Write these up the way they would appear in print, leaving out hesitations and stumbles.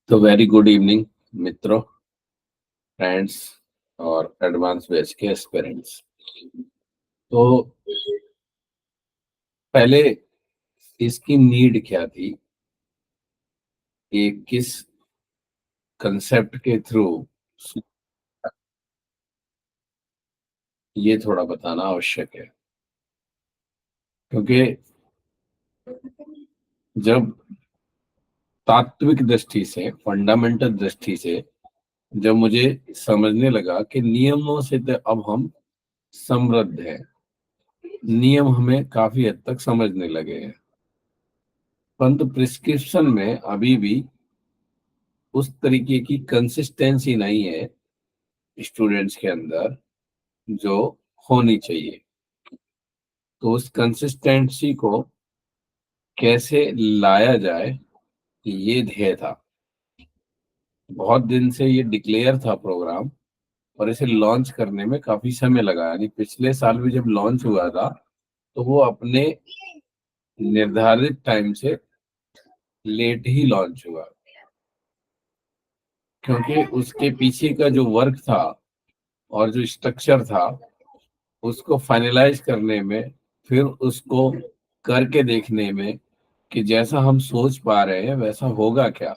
तो very good evening मित्रों, friends और एडवांस बैच के एस्पिरेंट्स। तो पहले इसकी नीड क्या थी, ये किस कंसेप्ट के थ्रू, ये थोड़ा बताना आवश्यक है। क्योंकि जब तात्विक दृष्टि से, फंडामेंटल दृष्टि से जब मुझे समझने लगा कि नियमों से तो अब हम समृद्ध हैं, नियम हमें काफी हद तक समझने लगे हैं, परंतु प्रिस्क्रिप्शन में अभी भी उस तरीके की कंसिस्टेंसी नहीं है स्टूडेंट्स के अंदर जो होनी चाहिए। तो उस कंसिस्टेंसी को कैसे लाया जाए, ये ध्येय था। बहुत दिन से ये डिक्लेयर था प्रोग्राम, और इसे लॉन्च करने में काफी समय लगा। यानी पिछले साल भी जब लॉन्च हुआ था तो वो अपने निर्धारित टाइम से लेट ही लॉन्च हुआ, क्योंकि उसके पीछे का जो वर्क था और जो स्ट्रक्चर था उसको फाइनलाइज करने में, फिर उसको करके देखने में कि जैसा हम सोच पा रहे हैं वैसा होगा क्या।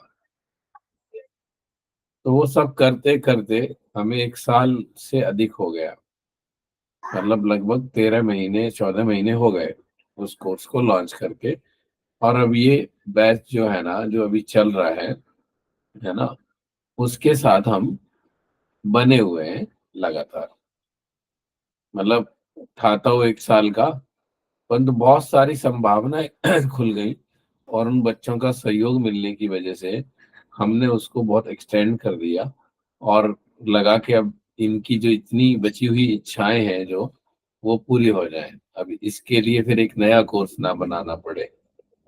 तो वो सब करते करते हमें 1 साल से अधिक हो गया, मतलब लगभग 13 महीने 14 महीने हो गए उस कोर्स को लॉन्च करके। और अब ये बैच जो है ना, जो अभी चल रहा है ना, उसके साथ हम बने हुए हैं लगातार। मतलब था तो 1 साल का, परंतु बहुत सारी संभावनाएं खुल गई, और उन बच्चों का सहयोग मिलने की वजह से हमने उसको बहुत एक्सटेंड कर दिया। और लगा कि अब इनकी जो इतनी बची हुई इच्छाएं हैं जो वो पूरी हो जाए, अब इसके लिए फिर एक नया कोर्स ना बनाना पड़े,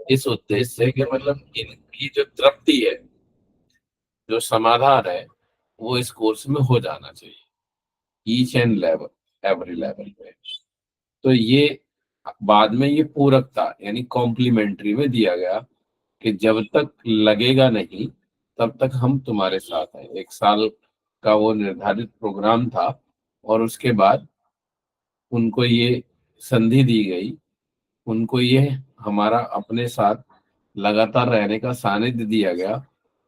इस उद्देश्य से कि मतलब इनकी जो तृप्ति है, जो समाधान है, वो इस कोर्स में हो जाना चाहिए, each and level, every level पे। तो ये बाद में ये पूरक था, यानी कॉम्प्लीमेंट्री में दिया गया कि जब तक लगेगा नहीं तब तक हम तुम्हारे साथ हैं। 1 साल का वो निर्धारित प्रोग्राम था, और उसके बाद उनको ये संधि दी गई, उनको ये हमारा अपने साथ लगातार रहने का सानिध्य दिया गया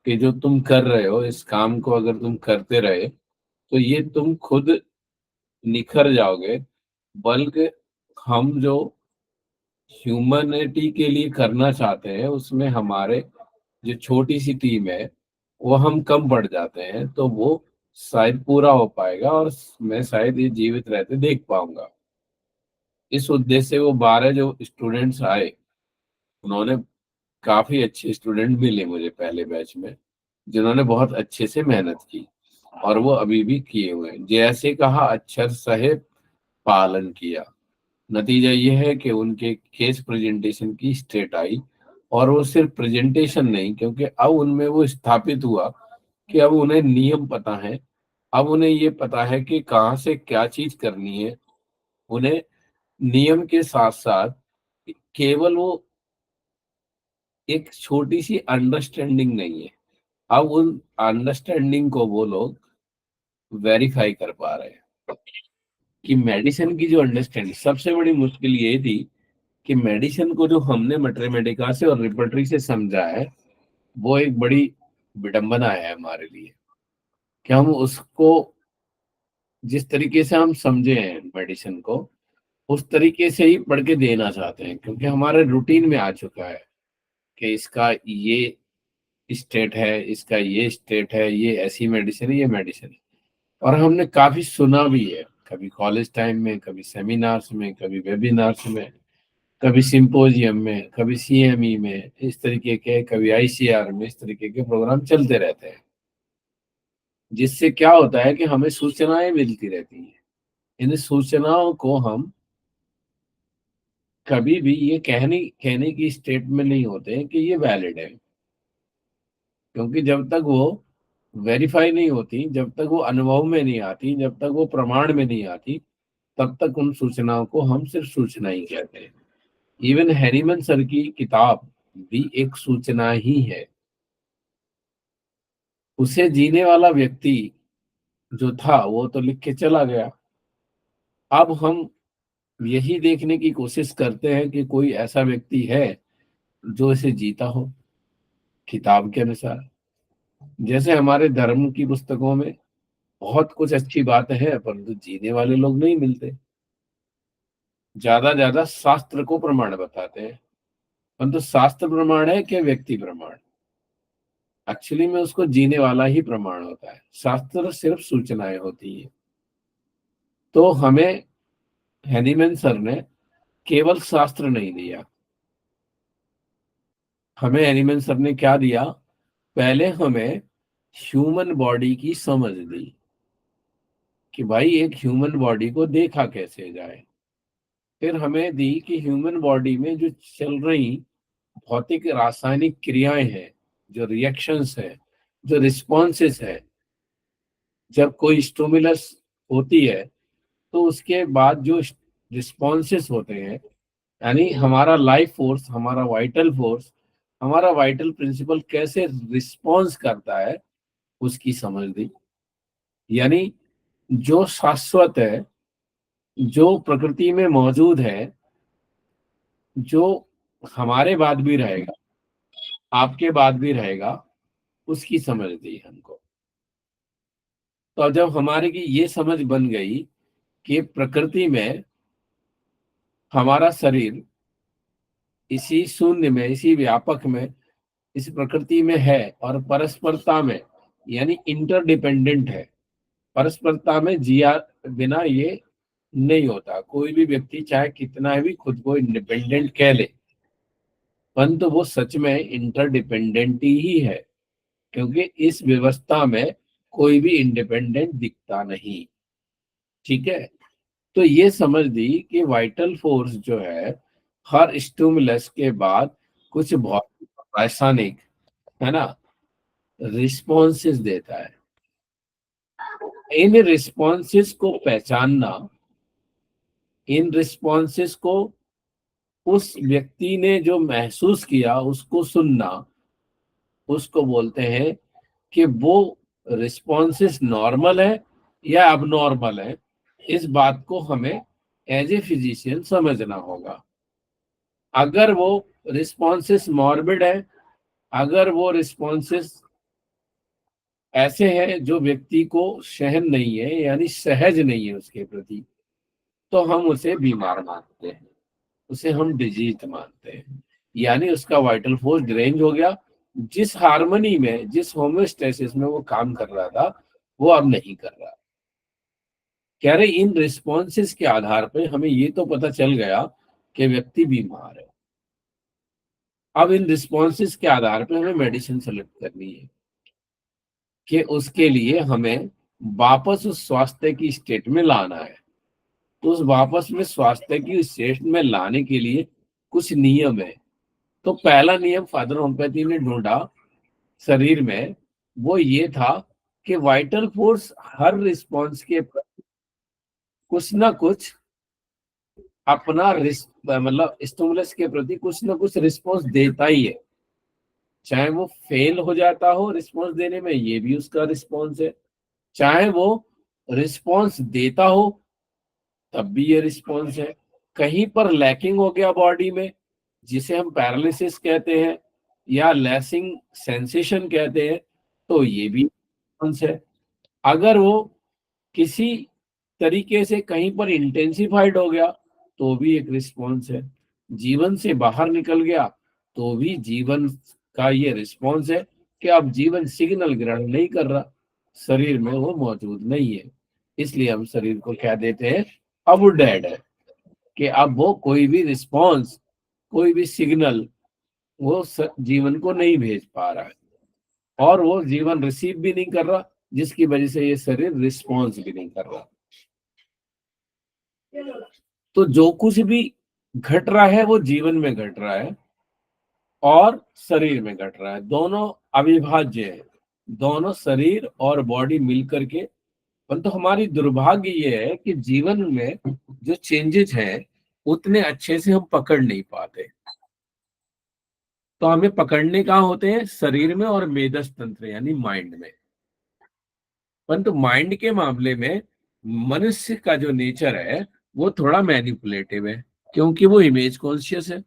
कि जो तुम कर रहे हो इस काम को, अगर तुम करते रहे तो ये तुम खुद निखर जाओगे। बल्कि हम जो ह्यूमैनिटी के लिए करना चाहते हैं उसमें हमारे जो छोटी सी टीम है वो हम कम पड़ जाते हैं, तो वो शायद पूरा हो पाएगा और मैं शायद ये जीवित रहते देख पाऊंगा। इस उद्देश्य से वो 12 जो स्टूडेंट्स आए, उन्होंने, काफी अच्छे स्टूडेंट मिले मुझे पहले बैच में, जिन्होंने बहुत अच्छे से मेहनत की, और वो अभी भी किए हुए हैं। जैसे कहा अक्षर सहे पालन किया। नतीजा ये है कि उनके केस प्रेजेंटेशन की स्टेट आई, और वो सिर्फ प्रेजेंटेशन नहीं, क्योंकि अब उनमें वो स्थापित हुआ कि अब उन्हें नियम पता है। अब उन्हें ये पता है कि कहाँ से क्या चीज करनी है। उन्हें नियम के साथ साथ केवल वो एक छोटी सी अंडरस्टैंडिंग नहीं है, अब उन अंडरस्टैंडिंग को वो लोग वेरीफाई कर पा रहे हैं। कि मेडिसिन की जो अंडरस्टैंडिंग, सबसे बड़ी मुश्किल ये थी कि मेडिसिन को जो हमने मैथमेटिका से और रिपर्टरी से समझा है, वो एक बड़ी विडंबना है हमारे लिए कि हम उसको जिस तरीके से हम समझे हैं मेडिसिन को, उस तरीके से ही पढ़ के देना चाहते हैं, क्योंकि हमारे रूटीन में आ चुका है कि इसका ये स्टेट है, इसका ये स्टेट है, ये ऐसी मेडिसिन है, ये मेडिसिन है। और हमने काफी सुना भी है, कभी कॉलेज टाइम में, कभी सेमिनार्स में, कभी वेबिनार्स में, कभी सिंपोजियम में, कभी सीएमई में, इस तरीके के, कभी आईसीआर में, इस तरीके के प्रोग्राम चलते रहते हैं। जिससे क्या होता है कि हमें सूचनाएं मिलती रहती हैं। इन सूचनाओं को हम कभी भी ये कहने कहने की स्टेट में नहीं होते हैं कि ये वैलिड है, क्योंकि जब तक वो वेरीफाई नहीं होती, जब तक वो अनुभव में नहीं आती, जब तक वो प्रमाण में नहीं आती, तब तक उन सूचनाओं को हम सिर्फ सूचना ही कहते हैं। इवन हैरीमन सर की किताब भी एक सूचना ही है। उसे जीने वाला व्यक्ति जो था वो तो लिख के चला गया। अब हम यही देखने की कोशिश करते हैं कि कोई ऐसा व्यक्ति है जो इसे जीता हो किताब के अनुसार। जैसे हमारे धर्म की पुस्तकों में बहुत कुछ अच्छी बातें हैं, परंतु जीने वाले लोग नहीं मिलते। ज्यादा शास्त्र को प्रमाण बताते हैं, परंतु शास्त्र प्रमाण है कि व्यक्ति प्रमाण? एक्चुअली में उसको जीने वाला ही प्रमाण होता है, शास्त्र सिर्फ सूचनाएं होती है। तो हमें हैनीमैन सर ने केवल शास्त्र नहीं दिया, हमें हैनीमैन सर ने क्या दिया? पहले हमें ह्यूमन बॉडी की समझ दी कि भाई एक ह्यूमन बॉडी को देखा कैसे जाए। फिर हमें दी कि ह्यूमन बॉडी में जो चल रही भौतिक रासायनिक क्रियाएं हैं, जो रिएक्शंस है, जो रिस्पॉन्सेस है, जब कोई स्टिमुलस होती है तो उसके बाद जो रिस्पॉन्सेस होते हैं, यानी हमारा लाइफ फोर्स, हमारा वाइटल फोर्स, हमारा वाइटल प्रिंसिपल कैसे रिस्पॉन्स करता है, उसकी समझ दी। यानी जो शाश्वत है, जो प्रकृति में मौजूद है, जो हमारे बाद भी रहेगा, आपके बाद भी रहेगा, उसकी समझ दी हमको। तो जब हमारे की ये समझ बन गई कि प्रकृति में हमारा शरीर इसी शून्य में, इसी व्यापक में, इस प्रकृति में है और परस्परता में, यानी इंटरडिपेंडेंट है। परस्परता में जिया बिना ये नहीं होता। कोई भी व्यक्ति चाहे कितना भी खुद को इंडिपेंडेंट कह ले, परंतु वो सच में इंटरडिपेंडेंट ही है, क्योंकि इस व्यवस्था में कोई भी इंडिपेंडेंट दिखता नहीं। ठीक है, तो ये समझ दी कि वाइटल फोर्स जो है हर स्टिमुलस के बाद कुछ भौतिक रासायनिक, है ना, रिस्पॉन्सेस देता है। इन रिस्पॉन्सेस को पहचानना, इन रिस्पॉन्सेस को उस व्यक्ति ने जो महसूस किया उसको सुनना, उसको बोलते हैं कि वो रिस्पॉन्सेस नॉर्मल है या अबनॉर्मल है। इस बात को हमें एज ए फिजिशियन समझना होगा। अगर वो रिस्पॉन्सेस मॉर्बिड है, अगर वो रिस्पॉन्सेस ऐसे हैं जो व्यक्ति को सहन नहीं है, यानी सहज नहीं है उसके प्रति, तो हम उसे बीमार मानते हैं, उसे हम डिजीज मानते हैं। यानी उसका वाइटल फोर्स ड्रेन हो गया। जिस हार्मनी में, जिस होम्योस्टेसिस में वो काम कर रहा था, वो अब नहीं कर रहा। कह रहे इन रिस्पॉन्सेस के आधार पे हमें ये तो पता चल गया कि व्यक्ति बीमार है। अब इन रिस्पॉन्सेस के आधार पे हमें मेडिसिन सेलेक्ट करनी है कि उसके लिए हमें वापस उस स्वास्थ्य की स्टेट में लाना है। तो उस वापस में स्वास्थ्य की स्टेट में लाने के लिए कुछ नियम है। तो पहला नियम फादर होम्योपैथी ने ढूंढा शरीर में, वो ये था कि वाइटल फोर्स हर रिस्पॉन्स के कुछ ना कुछ अपना मतलब स्टिमुलस के प्रति कुछ ना कुछ रिस्पॉन्स देता ही है। चाहे वो फेल हो जाता हो रिस्पॉन्स देने में, ये भी उसका रिस्पॉन्स है। चाहे वो रिस्पॉन्स देता हो, तब भी ये रिस्पॉन्स है। कहीं पर लैकिंग हो गया बॉडी में, जिसे हम पैरालिसिस कहते हैं या लैसिंग सेंसेशन कहते हैं, तो ये भी रिस्पॉन्स है। अगर वो किसी तरीके से कहीं पर इंटेंसिफाइड हो गया, तो भी एक रिस्पॉन्स है। जीवन से बाहर निकल गया, तो भी जीवन का ये रिस्पॉन्स है कि अब जीवन सिग्नल ग्रहण नहीं कर रहा, शरीर में वो मौजूद नहीं है। इसलिए हम शरीर को कह देते हैं अब वो डेड है, कि अब वो कोई भी रिस्पॉन्स, कोई भी सिग्नल वो जीवन को नहीं भेज पा रहा है, और वो जीवन रिसीव भी नहीं कर रहा, जिसकी वजह से ये शरीर रिस्पॉन्स भी नहीं कर रहा। तो जो कुछ भी घट रहा है वो जीवन में घट रहा है और शरीर में घट रहा है। दोनों अविभाज्य है, दोनों शरीर और बॉडी मिलकर के। परंतु हमारी दुर्भाग्य ये है कि जीवन में जो चेंजेस हैं उतने अच्छे से हम पकड़ नहीं पाते। तो हमें पकड़ने कहाँ होते हैं? शरीर में और मेदस तंत्र यानी माइंड में। परंतु माइंड के मामले में मनुष्य का जो नेचर है वो थोड़ा मैनिपुलेटिव है, क्योंकि वो इमेज कॉन्शियस है।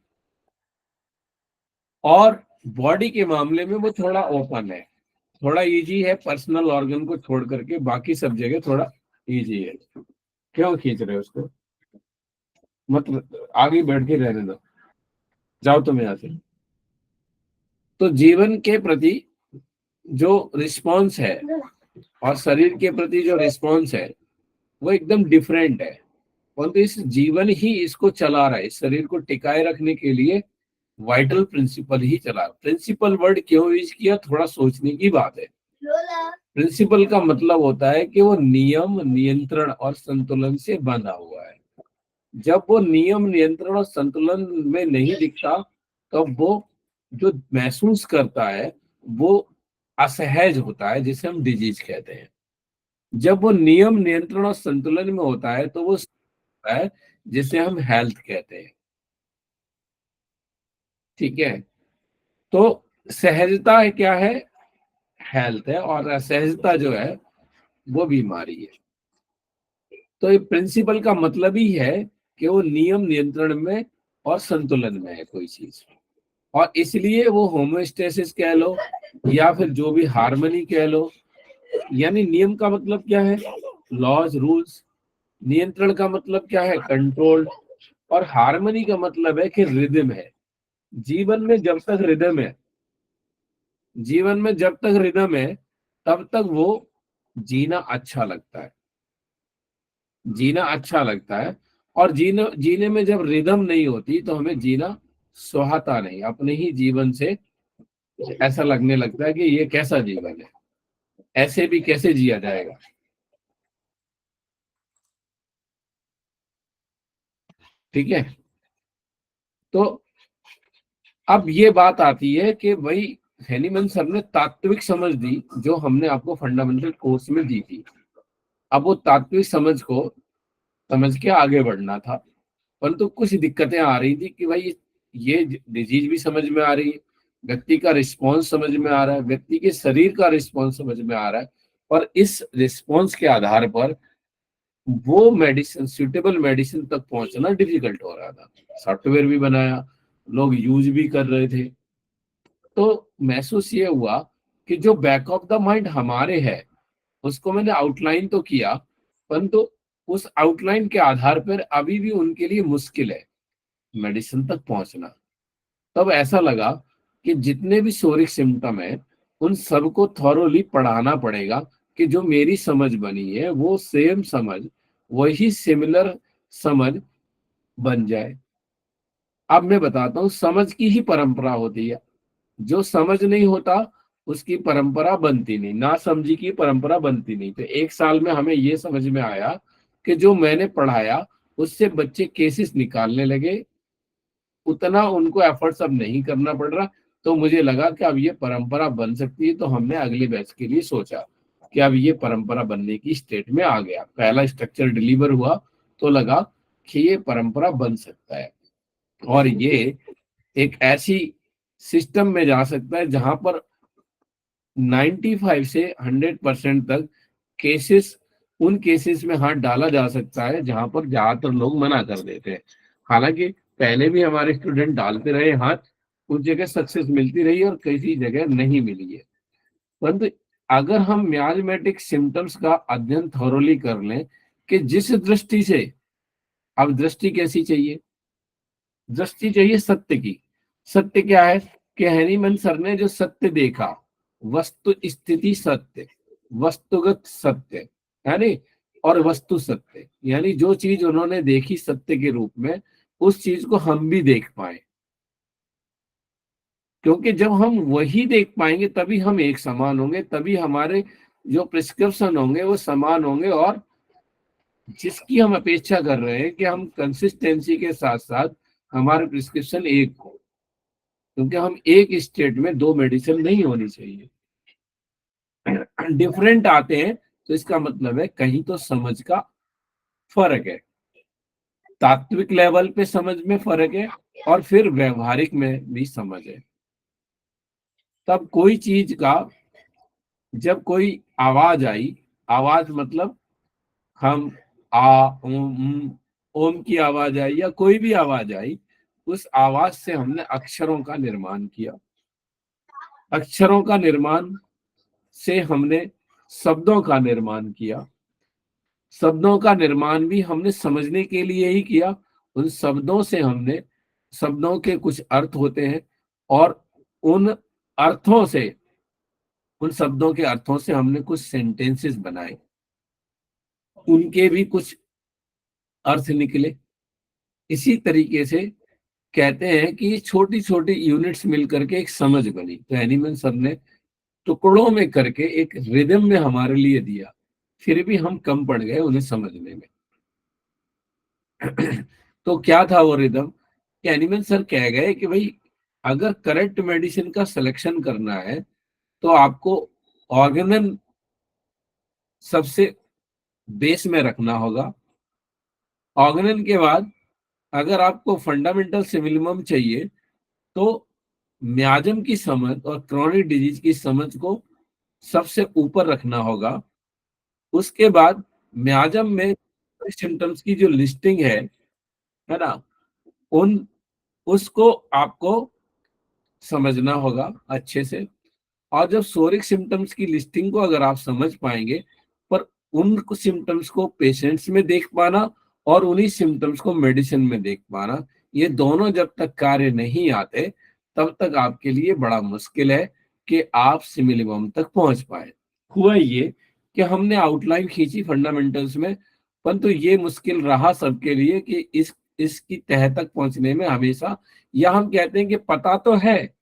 और बॉडी के मामले में वो थोड़ा ओपन है, थोड़ा इजी है, पर्सनल ऑर्गन को छोड़ करके बाकी सब जगह थोड़ा इजी है। क्यों खींच रहे हो उसको, मतलब आगे बैठ के रहने दो, जाओ तुम यहाँ से। तो जीवन के प्रति जो रिस्पॉन्स है और शरीर के प्रति जो रिस्पॉन्स है वो एकदम डिफरेंट है। परंतु इस जीवन ही इसको चला रहा है, इस शरीर को टिकाए रखने के लिए वाइटल प्रिंसिपल ही चला। प्रिंसिपल वर्ड क्यों यूज किया, थोड़ा सोचने की बात है। प्रिंसिपल का मतलब होता है कि वो नियम, नियंत्रण और संतुलन से बंधा हुआ है। जब वो नियम, नियंत्रण और संतुलन में नहीं दिखता तब वो जो महसूस करता है वो असहज होता है, जिसे हम डिजीज कहते हैं। जब वो नियम, नियंत्रण और संतुलन में होता है तो वो होता है जिसे हम हेल्थ कहते हैं। ठीक है, तो सहजता है क्या है, हेल्थ है, और असहजता जो है वो बीमारी है। तो ये प्रिंसिपल का मतलब ही है कि वो नियम, नियंत्रण में और संतुलन में है कोई चीज, और इसलिए वो होमोस्टेसिस कह लो या फिर जो भी हार्मनी कह लो। यानी नियम का मतलब क्या है, लॉज, रूल्स। नियंत्रण का मतलब क्या है, कंट्रोल। और हार्मनी का मतलब है कि रिदम है। जीवन में जब तक रिदम है, जीवन में जब तक रिदम है तब तक वो जीना अच्छा लगता है, जीना अच्छा लगता है। और जीने जीने में जब रिदम नहीं होती तो हमें जीना सुहाता नहीं, अपने ही जीवन से ऐसा लगने लगता है कि ये कैसा जीवन है, ऐसे भी कैसे जिया जाएगा। ठीक है, तो अब ये बात आती है कि भाई हेनीमैन सर ने तात्विक समझ दी जो हमने आपको फंडामेंटल कोर्स में दी थी। अब वो तात्विक समझ को समझ के आगे बढ़ना था, परंतु कुछ दिक्कतें आ रही थी कि भाई ये डिजीज भी समझ में आ रही है, व्यक्ति का रिस्पॉन्स समझ में आ रहा है, व्यक्ति के शरीर का रिस्पॉन्स समझ में आ रहा है, और इस रिस्पॉन्स के आधार पर वो मेडिसिन, सुटेबल मेडिसिन तक पहुंचना डिफिकल्ट हो रहा था। सॉफ्टवेयर भी बनाया, लोग यूज भी कर रहे थे। तो महसूस ये हुआ कि जो बैक ऑफ द माइंड हमारे है उसको मैंने आउटलाइन तो किया, परंतु उस आउटलाइन के आधार पर अभी भी उनके लिए मुश्किल है मेडिसिन तक पहुंचना। तब ऐसा लगा कि जितने भी सोरिक सिम्टम है उन सबको थॉरोली पढ़ाना पड़ेगा, कि जो मेरी समझ बनी है वो सेम समझ, वही सिमिलर समझ बन जाए। अब मैं बताता हूँ, समझ की ही परंपरा होती है, जो समझ नहीं होता उसकी परंपरा बनती नहीं, ना समझी की परंपरा बनती नहीं। तो एक साल में हमें ये समझ में आया कि जो मैंने पढ़ाया उससे बच्चे केसेस निकालने लगे, उतना उनको एफर्ट्स अब नहीं करना पड़ रहा। तो मुझे लगा कि अब ये परंपरा बन सकती है, तो हमने अगले बैच के लिए सोचा कि अब ये परंपरा बनने की स्टेट में आ गया, पहला स्ट्रक्चर डिलीवर हुआ, तो लगा कि ये परंपरा बन सकता है और ये एक ऐसी सिस्टम में जा सकता है जहां पर 95 से 100% तक केसेस, उन केसेस में हाथ डाला जा सकता है जहां पर ज्यादातर लोग मना कर देते हैं। हालांकि पहले भी हमारे स्टूडेंट डालते रहे हाथ, कुछ जगह सक्सेस मिलती रही और कई जगह नहीं मिली है। परंतु अगर हम मियाजमेटिक सिम्टम्स का अध्ययन थॉरोली कर लें कि जिस दृष्टि से, अब दृष्टि कैसी चाहिए, दृष्टि चाहिए सत्य की। सत्य क्या है कि हैनीमैन सर ने जो सत्य देखा, वस्तु स्थिति सत्य, वस्तुगत सत्य, यानी और वस्तु सत्य, यानी जो चीज उन्होंने देखी सत्य के रूप में, उस चीज को हम भी देख पाए। क्योंकि जब हम वही देख पाएंगे तभी हम एक समान होंगे, तभी हमारे जो प्रिस्क्रिप्शन होंगे वो समान होंगे, और जिसकी हम अपेक्षा कर रहे हैं कि हम कंसिस्टेंसी के साथ साथ हमारे प्रिस्क्रिप्शन एक हो, क्योंकि हम एक स्टेट में दो मेडिसिन नहीं होनी चाहिए, डिफरेंट आते हैं। तो इसका मतलब है कहीं तो समझ का फर्क है, तात्विक लेवल पे समझ में फर्क है, और फिर व्यवहारिक में भी समझ है। तब कोई चीज का, जब कोई आवाज आई, आवाज मतलब हम आ ओम की आवाज आई या कोई भी आवाज आई, उस आवाज से हमने अक्षरों का निर्माण किया। अक्षरों का निर्माण से हमने शब्दों का निर्माण किया। शब्दों का निर्माण भी हमने समझने के लिए ही किया। उन शब्दों से हमने, शब्दों के कुछ अर्थ होते हैं, और उन अर्थों से, उन शब्दों के अर्थों से हमने कुछ सेंटेंसेस बनाए, उनके भी कुछ अर्थ निकले। इसी तरीके से कहते हैं कि छोटी छोटी यूनिट्स मिलकर के एक समझ बनी। तो एनिमल सर ने टुकड़ों में करके एक रिदम में हमारे लिए दिया, फिर भी हम कम पड़ गए उन्हें समझने में। तो क्या था वो रिदम? कि एनिमल सर कह गए कि भाई, अगर करेक्ट मेडिसिन का सिलेक्शन करना है तो आपको ऑर्गेनल सबसे बेस में रखना होगा। ऑर्गेनल के बाद अगर आपको फंडामेंटल से मिनिमम चाहिए, तो म्याजम की समझ और क्रॉनिक डिजीज की समझ को सबसे ऊपर रखना होगा। उसके बाद म्याजम में सिम्टम्स की जो लिस्टिंग है ना, उन उसको आपको समझना होगा अच्छे से। और जब सोरिक सिम्टम्स की लिस्टिंग को अगर आप समझ पाएंगे, पर उन सिम्टम्स को पेशेंट्स में देख पाना और उन्हीं सिम्टम्स को मेडिसिन में देख पाना, ये दोनों जब तक कार्य नहीं आते, तब तक आपके लिए बड़ा मुश्किल है कि आप सिमिलिमम तक पहुंच पाए। हुआ ये कि हमने आउटलाइन खींची फंडामेंटल्स में, परंतु ये मुश्किल रहा सबके लिए कि इसकी तह तक पहुंचने में हमेशा, या हम कहते हैं कि पता तो है,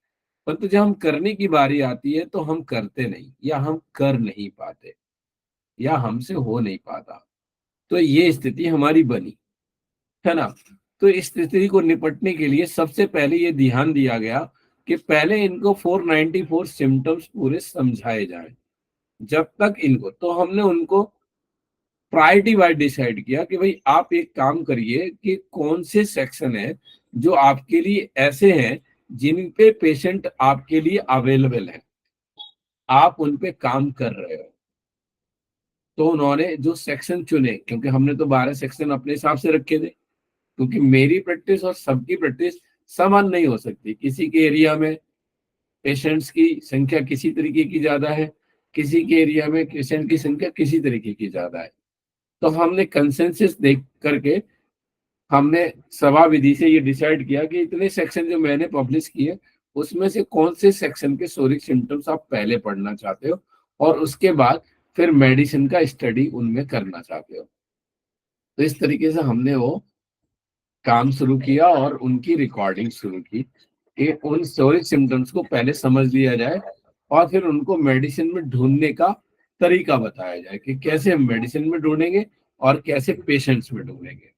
परंतु जब हम करने की बारी आती है तो हम करते नहीं, या हम कर नहीं पाते, या हमसे हो नहीं पाता। तो ये स्थिति हमारी बनी, है ना। तो इस स्थिति को निपटने के लिए सबसे पहले ये ध्यान दिया गया कि पहले इनको 494 सिम्टम्स पूरे समझाए जाए। जब तक इनको, तो हमने उनको प्रायोरिटी वाइज डिसाइड किया कि भाई आप एक काम करिए कि कौन से सेक्शन है जो आपके लिए ऐसे हैं जिन पे पेशेंट आपके लिए अवेलेबल है, आप उन पे काम कर रहे हो। तो उन्होंने जो सेक्शन चुने, क्योंकि हमने तो 12 सेक्शन अपने हिसाब से रखे थे, क्योंकि मेरी प्रैक्टिस और सबकी प्रैक्टिस समान नहीं हो सकती। किसी के एरिया में पेशेंट्स की संख्या किसी तरीके की ज्यादा है, किसी के एरिया में पेशेंट की संख्या किसी तरीके की ज्यादा है। तो हमने कंसेंसस देख करके, हमने सभा विधि से ये डिसाइड किया कि इतने सेक्शन जो मैंने पब्लिश किए, उसमें से कौन से सेक्शन के सोरिक सिम्टम्स आप पहले पढ़ना चाहते हो, और उसके बाद फिर मेडिसिन का स्टडी उनमें करना चाहते हो। तो इस तरीके से हमने वो काम शुरू किया और उनकी रिकॉर्डिंग शुरू की कि उन सोरिक सिम्टम्स को पहले समझ लिया जाए, और फिर उनको मेडिसिन में ढूंढने का तरीका बताया जाए कि कैसे हम मेडिसिन में ढूंढेंगे और कैसे पेशेंट्स में ढूंढेंगे।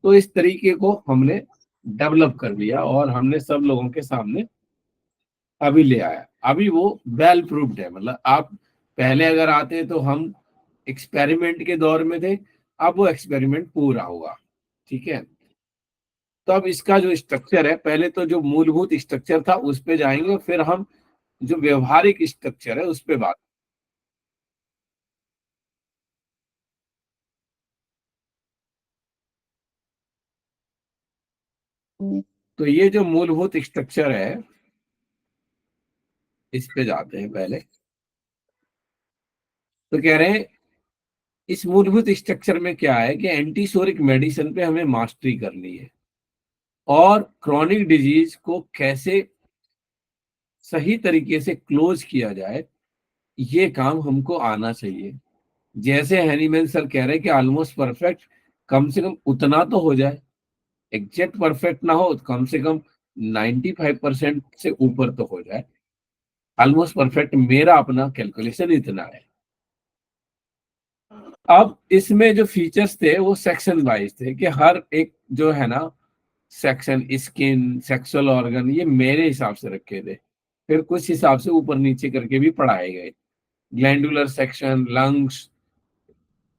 तो इस तरीके को हमने डेवलप कर लिया और हमने सब लोगों के सामने अभी ले आया। अभी वो वेल प्रूव्ड है। मतलब आप पहले अगर आते तो हम एक्सपेरिमेंट के दौर में थे, अब वो एक्सपेरिमेंट पूरा हुआ। ठीक है। तो अब इसका जो स्ट्रक्चर है, पहले तो जो मूलभूत स्ट्रक्चर था उस पे जाएंगे, फिर हम जो व्यवहारिक स्ट्रक्चर है उस पे बात। तो ये जो मूलभूत स्ट्रक्चर है, इस पे जाते हैं पहले। तो कह रहे हैं इस मूलभूत स्ट्रक्चर में क्या है कि एंटीसोरिक मेडिसिन पे हमें मास्टरी करनी है, और क्रॉनिक डिजीज को कैसे सही तरीके से क्लोज किया जाए, ये काम हमको आना चाहिए। जैसे हैनीमैन सर कह रहे हैं कि ऑलमोस्ट परफेक्ट, कम से कम उतना तो हो जाए। एग्जैक्ट परफेक्ट ना हो तो कम से कम 95% से ऊपर तो हो जाए। ऑलमोस्ट परफेक्ट मेरा अपना कैलकुलेशन इतना है। अब इसमें जो फीचर्स थे वो सेक्शन वाइज थे कि हर एक जो है ना सेक्शन, स्किन, सेक्सुअल ऑर्गन, ये मेरे हिसाब से रखे थे। फिर कुछ हिसाब से ऊपर नीचे करके भी पढ़ाए गए। Glandular section, lungs,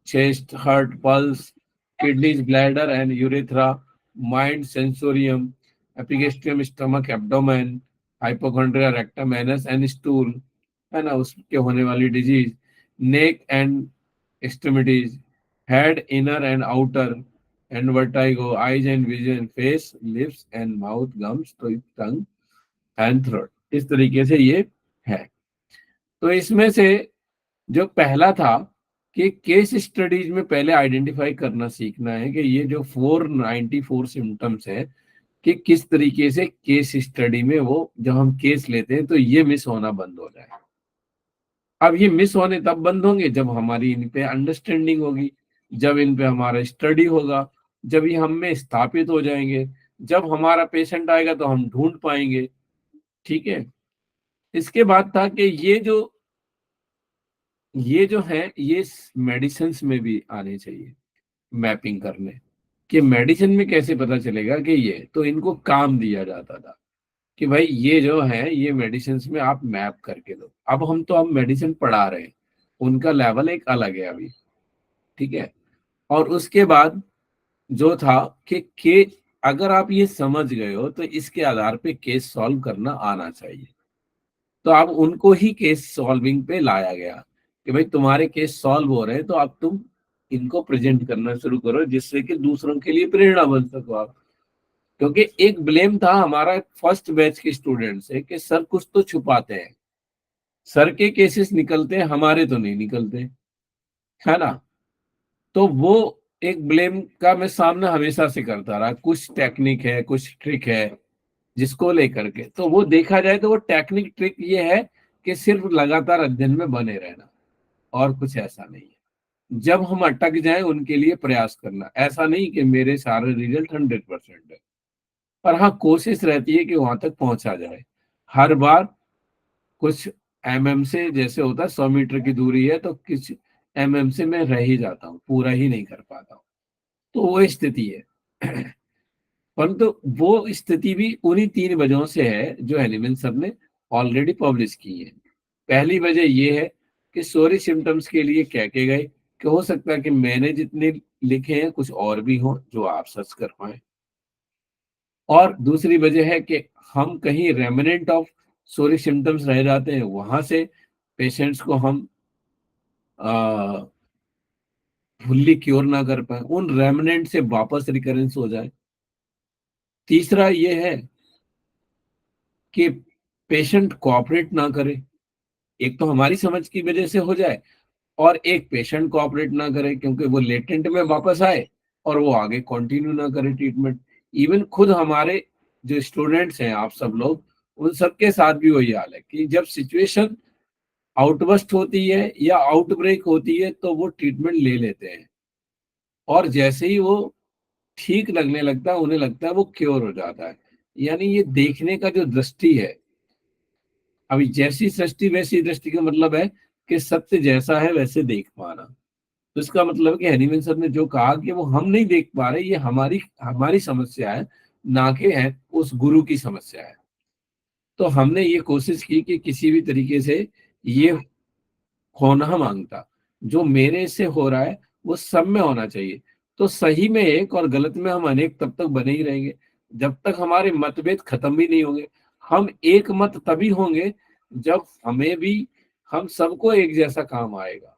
chest, heart, pulse, kidneys, bladder and urethra, mind, sensorium, epigastrium, stomach, abdomen, hypochondria, rectum, anus and stool, है ना, उसके होने वाली disease, neck and extremities, head, inner and outer, and vertigo, eyes and vision, face, lips and mouth, gums, tongue and throat. इस तरीके से ये है। तो इसमें से जो पहला था कि केस स्टडीज में पहले आइडेंटिफाई करना सीखना है कि ये जो 494 सिम्टम्स है कि किस तरीके से केस स्टडी में वो जब हम केस लेते हैं तो ये मिस होना बंद हो जाए। अब ये मिस होने तब बंद होंगे जब हमारी इन पे अंडरस्टैंडिंग होगी, जब इन पे हमारा स्टडी होगा, जब ये हम में स्थापित हो जाएंगे, जब हमारा पेशेंट आएगा तो हम ढूंढ पाएंगे। ठीक है। इसके बाद था कि ये जो है ये मेडिसिन में भी आने चाहिए मैपिंग करने, कि मेडिसिन में कैसे पता चलेगा कि ये तो इनको काम दिया जाता था कि भाई ये जो है ये मेडिसिन में आप मैप करके दो। अब मेडिसिन पढ़ा रहे हैं, उनका लेवल एक अलग है अभी। ठीक है। और उसके बाद जो था कि अगर आप ये समझ गए हो तो इसके आधार पे केस सॉल्व करना आना चाहिए। तो अब उनको ही केस सॉल्विंग पे लाया गया कि भाई तुम्हारे केस सॉल्व हो रहे हैं तो अब तुम इनको प्रेजेंट करना शुरू करो जिससे कि दूसरों के लिए प्रेरणा बन सको आप। क्योंकि एक ब्लेम था हमारा फर्स्ट बैच के स्टूडेंट से कि सर कुछ तो छुपाते हैं, सर के केसेस निकलते हैं हमारे तो नहीं निकलते, है ना। तो वो एक ब्लेम का मैं सामना हमेशा से करता रहा, कुछ टेक्निक है कुछ ट्रिक है जिसको लेकर के। तो वो देखा जाए तो वो टेक्निक ट्रिक ये है कि सिर्फ लगातार अध्ययन में बने रहना, और कुछ ऐसा नहीं है। जब हम अटक जाएं उनके लिए प्रयास करना, ऐसा नहीं कि मेरे सारे रिजल्ट 100% है, पर हाँ कोशिश रहती है कि वहां तक पहुंचा जाए। हर बार कुछ से, जैसे होता है 100 मीटर की दूरी है तो कुछ से मैं रह ही जाता हूँ, पूरा ही नहीं कर पाता हूँ। तो वो स्थिति है। परंतु वो स्थिति भी उन्हीं 3 वजहों से है जो एलिमेंट सर ने ऑलरेडी पब्लिश की है। पहली वजह ये है कि सॉरी सिम्टम्स के लिए कह के गए कि हो सकता है कि मैंने जितने लिखे हैं कुछ और भी हों जो आप सर्च कर पाए। और दूसरी वजह है कि हम कहीं रेमिनेंट ऑफ सॉरी सिम्टम्स रह जाते हैं, वहां से पेशेंट्स को हम फुल्ली क्योर ना कर पाए, उन रेमिनेंट से वापस रिकरेंस हो जाए। तीसरा ये है कि पेशेंट कोऑपरेट ना करे, एक तो हमारी समझ की वजह से हो जाए, और एक पेशेंट कोऑपरेट ना करे क्योंकि वो लेटेंट में वापस आए और वो आगे कंटिन्यू ना करे ट्रीटमेंट। इवन खुद हमारे जो स्टूडेंट्स हैं आप सब लोग, उन सबके साथ भी वही हाल है कि जब सिचुएशन आउटबस्ट होती है या आउटब्रेक होती है तो वो ट्रीटमेंट ले लेते हैं, और जैसे ही वो ठीक लगने लगता है उन्हें लगता है वो क्योर हो जाता है। यानी ये देखने का जो दृष्टि है, अभी जैसी सृष्टि वैसी दृष्टि का मतलब है कि सत्य जैसा है वैसे देख पाना। तो इसका मतलब कि हनीमैन सर ने जो कहा कि वो हम नहीं देख पा रहे, ये हमारी हमारी समस्या है, ना कि है उस गुरु की समस्या है। तो हमने ये कोशिश की कि किसी भी तरीके से ये होना मांगता, जो मेरे से हो रहा है वो सब में होना चाहिए। तो सही में एक और गलत में हम अनेक तब तक बने ही रहेंगे जब तक हमारे मतभेद खत्म भी नहीं होंगे। हम एक मत तभी होंगे जब हमें भी, हम सबको एक जैसा काम आएगा,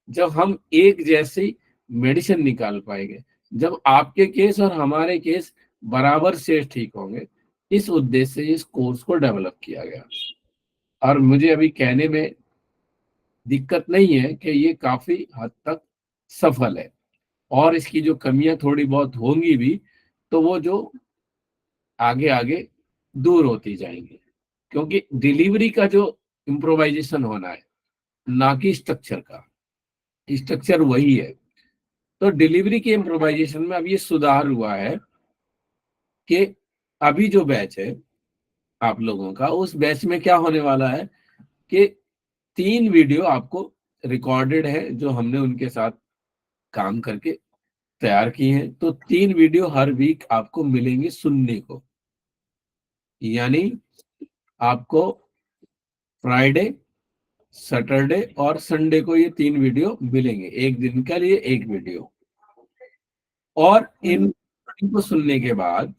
जब हम एक जैसी मेडिसिन निकाल पाएंगे, जब आपके केस और हमारे केस बराबर से ठीक होंगे। इस उद्देश्य से इस कोर्स को डेवलप किया गया, और मुझे अभी कहने में दिक्कत नहीं है कि ये काफी हद तक सफल है। और इसकी जो कमियां थोड़ी बहुत होंगी भी तो वो जो आगे आगे दूर होती जाएंगी, क्योंकि डिलीवरी का जो इम्प्रोवाइजेशन होना है, ना कि स्ट्रक्चर का, स्ट्रक्चर वही है। तो डिलीवरी के इम्प्रोवाइजेशन में अब ये सुधार हुआ है कि अभी जो बैच है आप लोगों का, उस बैच में क्या होने वाला है कि 3 वीडियो आपको रिकॉर्डेड है जो हमने उनके साथ काम करके तैयार की हैं। तो 3 वीडियो हर वीक आपको मिलेंगे सुनने को, यानी आपको फ्राइडे, सैटरडे और संडे को ये 3 वीडियो मिलेंगे, एक दिन के लिए एक वीडियो। और इनको सुनने के बाद,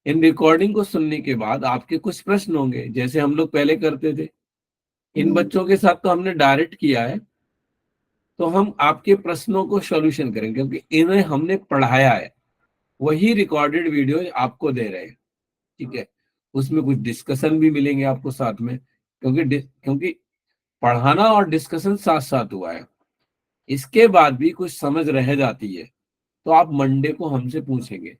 इन रिकॉर्डिंग को सुनने के बाद आपके कुछ प्रश्न होंगे जैसे हम लोग पहले करते थे इन बच्चों के साथ तो हमने डायरेक्ट किया है, तो हम आपके प्रश्नों को सॉल्यूशन करेंगे क्योंकि इन्हें हमने पढ़ाया है, वही रिकॉर्डेड वीडियो आपको दे रहे हैं। ठीक है, उसमें कुछ डिस्कशन भी मिलेंगे आपको साथ में, क्योंकि पढ़ाना और डिस्कशन साथ साथ हुआ है। इसके बाद भी कुछ समझ रह जाती है तो आप मंडे को हमसे पूछेंगे,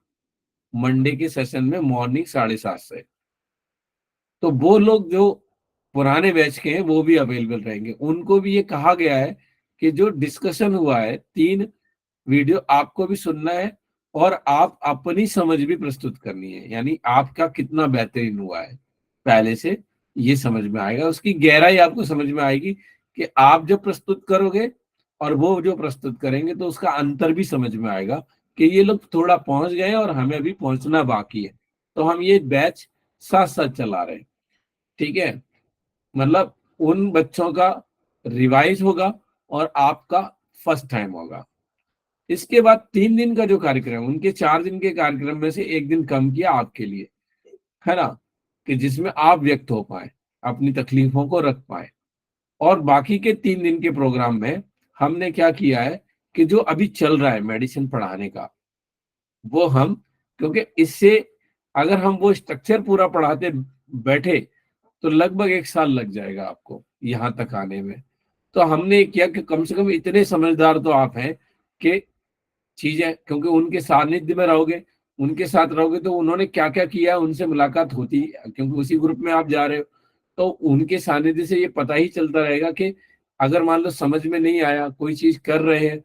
मंडे के सेशन में मॉर्निंग 7:30 से। तो वो लोग जो पुराने बैच के हैं वो भी अवेलेबल रहेंगे, उनको भी ये कहा गया है कि जो डिस्कशन हुआ है 3 वीडियो आपको भी सुनना है और आप अपनी समझ भी प्रस्तुत करनी है, यानी आपका कितना बेहतरीन हुआ है पहले से ये समझ में आएगा, उसकी गहराई आपको समझ में आएगी कि आप जब प्रस्तुत करोगे और वो जो प्रस्तुत करेंगे तो उसका अंतर भी समझ में आएगा कि ये लोग थोड़ा पहुंच गए और हमें अभी पहुंचना बाकी है। तो हम ये बैच साथ साथ चला रहे हैं। ठीक है, मतलब उन बच्चों का रिवाइज होगा और आपका फर्स्ट टाइम होगा। इसके बाद 3 दिन का जो कार्यक्रम है, उनके 4 दिन के कार्यक्रम में से 1 दिन कम किया आपके लिए, है ना, कि जिसमें आप व्यक्त हो पाए, अपनी तकलीफों को रख पाए। और बाकी के 3 दिन के प्रोग्राम में हमने क्या किया है कि जो अभी चल रहा है मेडिसिन पढ़ाने का, वो हम, क्योंकि इससे अगर हम वो स्ट्रक्चर पूरा पढ़ाते बैठे तो लगभग 1 साल लग जाएगा आपको यहाँ तक आने में। तो हमने किया कि कम से कम इतने समझदार तो आप हैं कि चीजें, क्योंकि उनके सानिध्य में रहोगे, उनके साथ रहोगे तो उन्होंने क्या क्या किया उनसे मुलाकात होती, क्योंकि उसी ग्रुप में आप जा रहे हो, तो उनके सानिध्य से ये पता ही चलता रहेगा कि अगर मान लो समझ में नहीं आया, कोई चीज कर रहे हैं,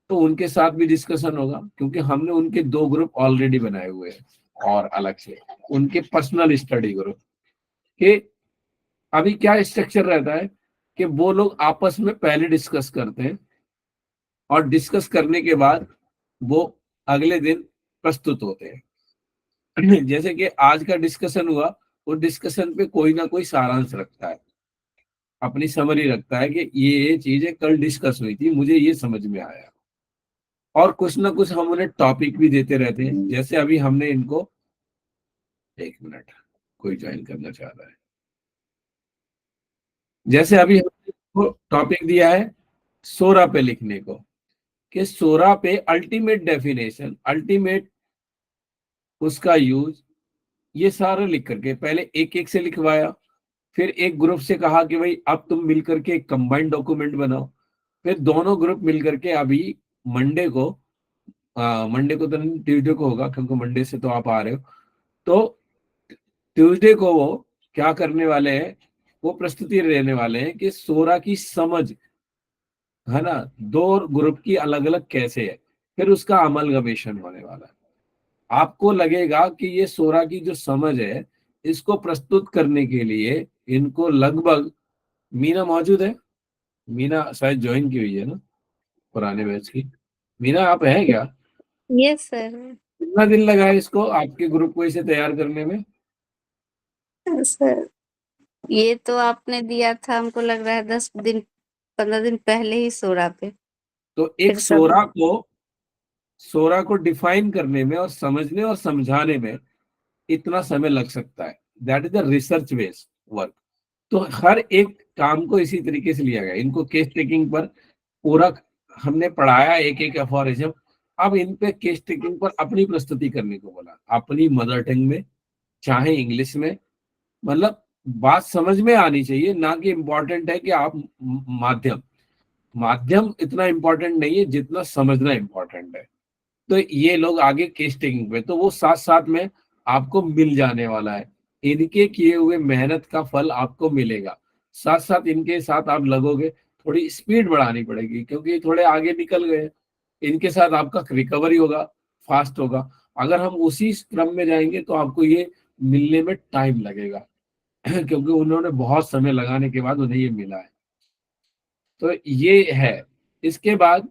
तो उनके साथ भी डिस्कशन होगा, क्योंकि हमने उनके 2 ग्रुप ऑलरेडी बनाए हुए हैं और अलग से उनके पर्सनल स्टडी ग्रुप के। अभी क्या स्ट्रक्चर रहता है कि वो लोग आपस में पहले डिस्कस करते हैं और डिस्कस करने के बाद वो अगले दिन प्रस्तुत होते हैं। जैसे कि आज का डिस्कशन हुआ, वो डिस्कशन पे कोई ना कोई सारांश रखता है, अपनी समरी रखता है कि ये चीजें कल डिस्कस हुई थी, मुझे ये समझ में आया। और कुछ ना कुछ हम उन्हें टॉपिक भी देते रहते हैं, जैसे अभी हमने इनको, 1 मिनट, कोई ज्वाइन करना चाह रहा है, जैसे अभी हमने टॉपिक दिया है सोरा पे लिखने को, कि सोरा पे अल्टीमेट डेफिनेशन, अल्टीमेट उसका यूज, ये सारा लिख करके पहले एक एक से लिखवाया, फिर एक ग्रुप से कहा कि भाई अब तुम मिलकर के एक कंबाइंड डॉक्यूमेंट बनाओ, फिर दोनों ग्रुप मिलकर के अभी मंडे को, मंडे को तो नहीं, ट्यूसडे को होगा क्योंकि मंडे से तो आप आ रहे हो, तो ट्यूसडे को वो क्या करने वाले हैं, वो प्रस्तुति देने वाले हैं कि सोरा की समझ, है ना, 2 ग्रुप की अलग अलग कैसे है, फिर उसका अमल गवेषण होने वाला है। आपको लगेगा कि ये सोरा की जो समझ है, इसको प्रस्तुत करने के लिए इनको लगभग, मीना मौजूद है, मीना शायद ज्वाइन की हुई है ना पुराने बैच की, मीना आप हैं क्या? Yes sir. कितना दिन लगा है इसको, आपके ग्रुप को इसे तैयार करने में? सर ये तो आपने दिया था, हमको लग रहा है 10 दिन 15 दिन पहले ही सोरा पे। तो एक फिर सब सोरा को डिफाइन करने में और समझने और समझाने में इतना समय लग सकता है, that is the research based work. तो हर एक काम को इसी तरीके से लिया गया, इनको केस टेकिंग पर पूरा हमने पढ़ाया, एक एक एफोरिज्म। अब इन पे केस टेकिंग पर अपनी प्रस्तुति करने को बोला, अपनी मदर टंग में, चाहे इंग्लिश में, मतलब बात समझ में आनी चाहिए, ना कि इम्पोर्टेंट है कि आप माध्यम, माध्यम इतना इम्पोर्टेंट नहीं है जितना समझना इम्पोर्टेंट है। तो ये लोग आगे केस टेकिंग पे, तो वो साथ साथ में आपको मिल जाने वाला है, इनके किए हुए मेहनत का फल आपको मिलेगा। साथ साथ इनके साथ आप लगोगे, थोड़ी स्पीड बढ़ानी पड़ेगी क्योंकि थोड़े आगे निकल गए, इनके साथ आपका रिकवरी होगा, फास्ट होगा। अगर हम उसी क्रम में जाएंगे तो आपको ये मिलने में टाइम लगेगा, क्योंकि उन्होंने बहुत समय लगाने के बाद उन्हें ये मिला है। तो ये है। इसके बाद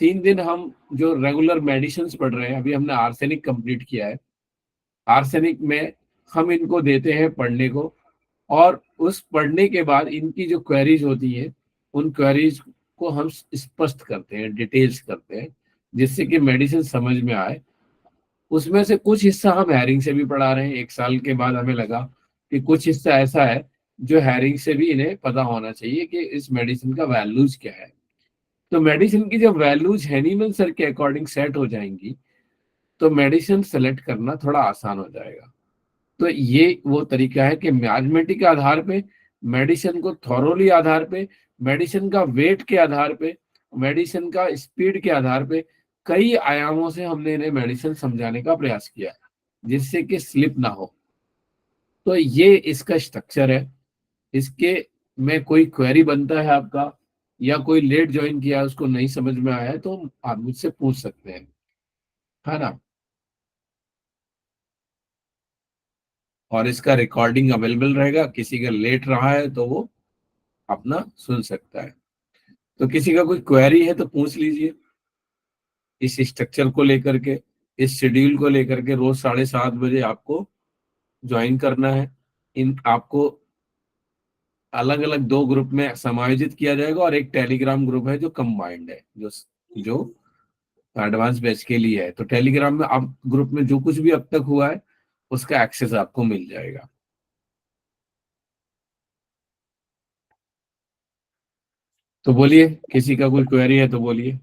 3 दिन हम जो रेगुलर मेडिसिन पढ़ रहे हैं, अभी हमने आर्सेनिक कंप्लीट किया है, आर्सेनिक में हम इनको देते हैं पढ़ने को, और उस पढ़ने के बाद इनकी जो क्वेरीज होती है, उन क्वेरीज को हम स्पष्ट करते हैं, डिटेल्स करते हैं, जिससे कि मेडिसिन समझ में आए। उसमें से कुछ हिस्सा हम हैरिंग से भी पढ़ा रहे हैं, 1 साल के बाद हमें लगा कि कुछ हिस्सा ऐसा है जो हेरिंग से भी इन्हें पता होना चाहिए कि इस मेडिसिन का वैल्यूज क्या है। तो मेडिसिन की जब वैल्यूज हैनीमन सर के अकॉर्डिंग सेट हो जाएंगी तो मेडिसिन सेलेक्ट करना थोड़ा आसान हो जाएगा। तो ये वो तरीका है कि मैथमेटिक के आधार पे, मेडिसिन को थॉरोली आधार पे, मेडिसिन का वेट के आधार पे, मेडिसिन का स्पीड के आधार पे, कई आयामों से हमने इन्हें मेडिसिन समझाने का प्रयास किया जिससे कि स्लिप ना हो। तो ये इसका स्ट्रक्चर है। इसके में कोई क्वेरी बनता है आपका, या कोई लेट ज्वाइन किया है उसको नहीं समझ में आया है, तो आप मुझसे पूछ सकते हैं, है ना। और इसका रिकॉर्डिंग अवेलेबल रहेगा, किसी का लेट रहा है तो वो अपना सुन सकता है। तो किसी का कोई क्वेरी है तो पूछ लीजिए इस स्ट्रक्चर को लेकर के, इस शेड्यूल को लेकर के। रोज 7:30 बजे आपको ज्वाइन करना है। इन आपको अलग अलग 2 ग्रुप में समायोजित किया जाएगा, और एक टेलीग्राम ग्रुप है जो कंबाइंड है, जो एडवांस बैच के लिए है। तो टेलीग्राम में आप ग्रुप में जो कुछ भी अब तक हुआ है उसका एक्सेस आपको मिल जाएगा। तो बोलिए, किसी का कोई क्वेरी है तो बोलिए।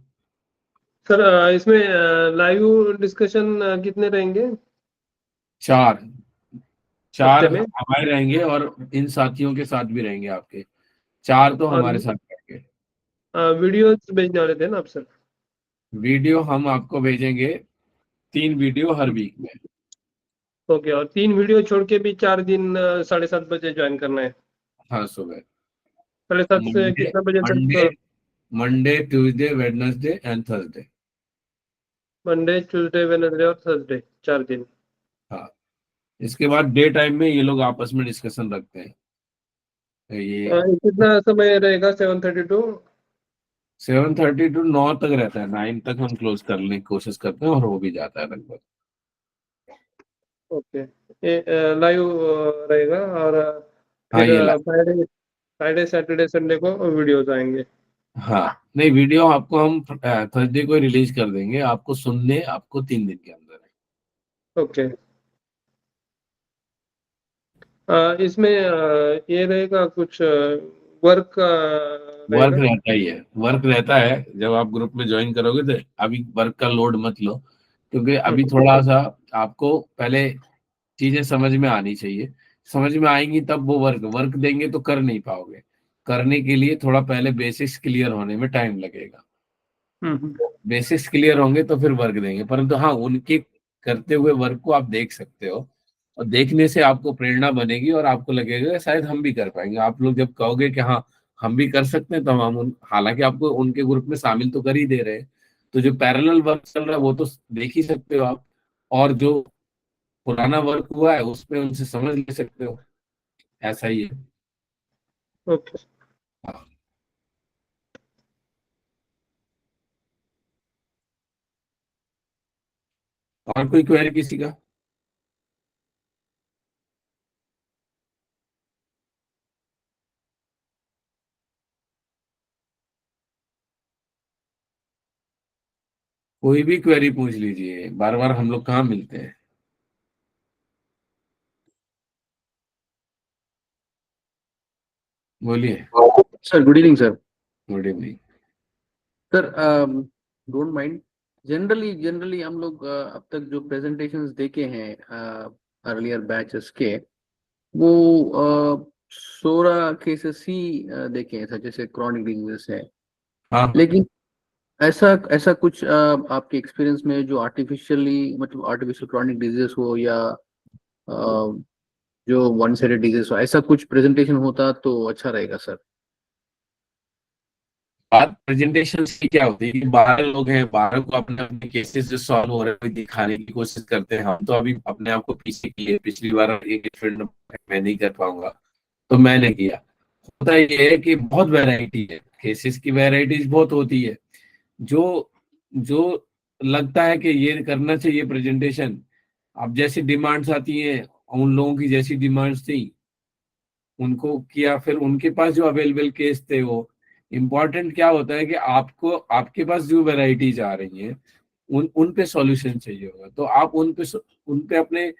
सर इसमें लाइव डिस्कशन कितने रहेंगे? 4 4 हफ्ते में? हमारे रहेंगे और इन साथियों के साथ भी रहेंगे आपके। 4 तो और हमारे साथ रहेंगे। वीडियोस भेजने वाले थे ना आप सर? वीडियो हम आपको भेजेंगे, 3 वीडियो हर वीक में। ओके, और 3 वीडियो छोड़ के भी 4 दिन 7:30 बजे ज्वाइन करना है? हाँ, सुबह 7:30 से मंडे कितना बजे मंडे तक? Monday Tuesday Wednesday and Thursday. Monday, Tuesday, Wednesday और थर्सडे, 4 दिन। हाँ, इसके बाद डे टाइम में ये लोग आपस में डिस्कशन रखते हैं। तो ये कितना समय रहेगा? 7:30 टू? 7:30 टू 9 तक रहता है। 9 तक हम क्लोज करने की कोशिश करते हैं और हो भी जाता है लगभग। ओके, ये लाइव रहेगा। और हाँ, फिर ये ला। फ्राइडे फ्राइडे सैटरडे संडे को वीडियोस आएंगे? हाँ, नहीं, वीडियो आपको हम थर्सडे को रिलीज कर देंगे, आपको सुनने आपको 3 दिन के अंदर है। ओके। इसमें ये रहेगा कुछ वर्क वर्क रहेगा? रहता ही है, वर्क रहता है। जब आप ग्रुप में ज्वाइन करोगे तो अभी वर्क का लोड मत लो, क्योंकि अभी हम्म, थोड़ा सा आपको पहले चीजें समझ में आनी चाहिए। समझ में आएंगी तब वो वर्क वर्क देंगे तो कर नहीं पाओगे। करने के लिए थोड़ा पहले बेसिक्स क्लियर होने में टाइम लगेगा। हम्म। बेसिक्स क्लियर होंगे तो फिर वर्क देंगे, परंतु हाँ, उनके करते हुए वर्क को आप देख सकते हो, और देखने से आपको प्रेरणा बनेगी और आपको लगेगा कि शायद हम भी कर पाएंगे। आप लोग जब कहोगे कि हाँ हम भी कर सकते हैं, तो हम हालांकि आपको उनके ग्रुप में शामिल तो कर ही दे रहे हैं, तो जो पैरेलल वर्क चल रहा है वो तो देख ही सकते हो आप, और जो पुराना वर्क हुआ है उसमें उनसे समझ ले सकते हो। ऐसा ही है। ओके। हाँ। और कोई क्वेरी किसी का? कोई भी क्वेरी पूछ लीजिए, बार बार हम लोग कहाँ मिलते हैं। बोलिए। Sir good evening sir. Good evening. Sir don't mind, generally generally हम लोग अब तक जो प्रेजेंटेशंस देखे हैं अर्लियर बैचेस के, वो 16 केसेस ही देखे हैं सर, जैसे क्रॉनिक डिजीजेस है। हाँ, लेकिन ऐसा ऐसा कुछ आपके एक्सपीरियंस में जो आर्टिफिशियली, मतलब आर्टिफिशियल क्रॉनिक डिजीजेस हो या जो वन साइडेड डिजीज हो, ऐसा कुछ प्रेजेंटेशन होता तो अच्छा रहेगा सर। बात प्रेजेंटेशन की क्या होती है कि 12 लोग हैं, 12 को अपने अपने केसेस जो सॉल्व हो रहे हैं दिखाने की कोशिश करते हैं। हम तो अभी अपने आप को पीछे किए, पिछली बार एक फ्रेंड मैं नहीं कर पाऊंगा तो मैंने किया। होता ये है कि बहुत वैरायटी है, केसेस की वैरायटीज बहुत होती है। जो जो लगता है कि ये करना चाहिए प्रेजेंटेशन, अब जैसी डिमांड्स आती हैं, उन लोगों की जैसी डिमांड्स थी उनको किया, फिर उनके पास जो अवेलेबल केस थे वो। इम्पोर्टेंट क्या होता है कि आपको आपके पास जो वेराइटीज आ रही हैं उन पे सॉल्यूशन चाहिए होगा, तो आप उन पे अपने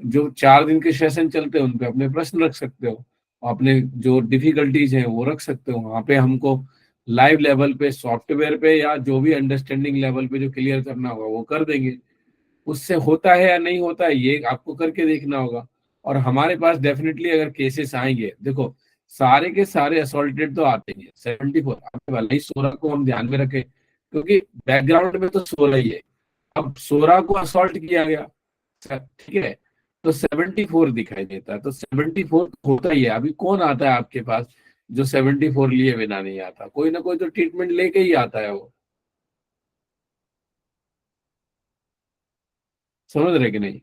जो 4 दिन के सेशन चलते हैं उन पे अपने प्रश्न रख सकते हो, अपने जो डिफिकल्टीज हैं वो रख सकते हो वहां पे, हमको लाइव लेवल पे सॉफ्टवेयर पे या जो भी अंडरस्टैंडिंग लेवल पे जो क्लियर करना होगा वो कर देंगे। उससे होता है या नहीं होता है ये आपको करके देखना होगा। और हमारे पास डेफिनेटली अगर केसेस आएंगे, देखो सारे के सारे असॉल्टेड तो आते ही है, 74 आने वाला ही, 16 को हम ध्यान में रखें क्योंकि बैकग्राउंड में तो 16 ही है। अब 16 को असॉल्ट किया गया, ठीक है, तो 74 दिखाई देता है, तो 74 होता ही है। अभी कौन आता है आपके पास जो 74 लिए बिना नहीं आता? कोई ना कोई तो ट्रीटमेंट लेके ही आता है वो, समझ रहे कि नहीं?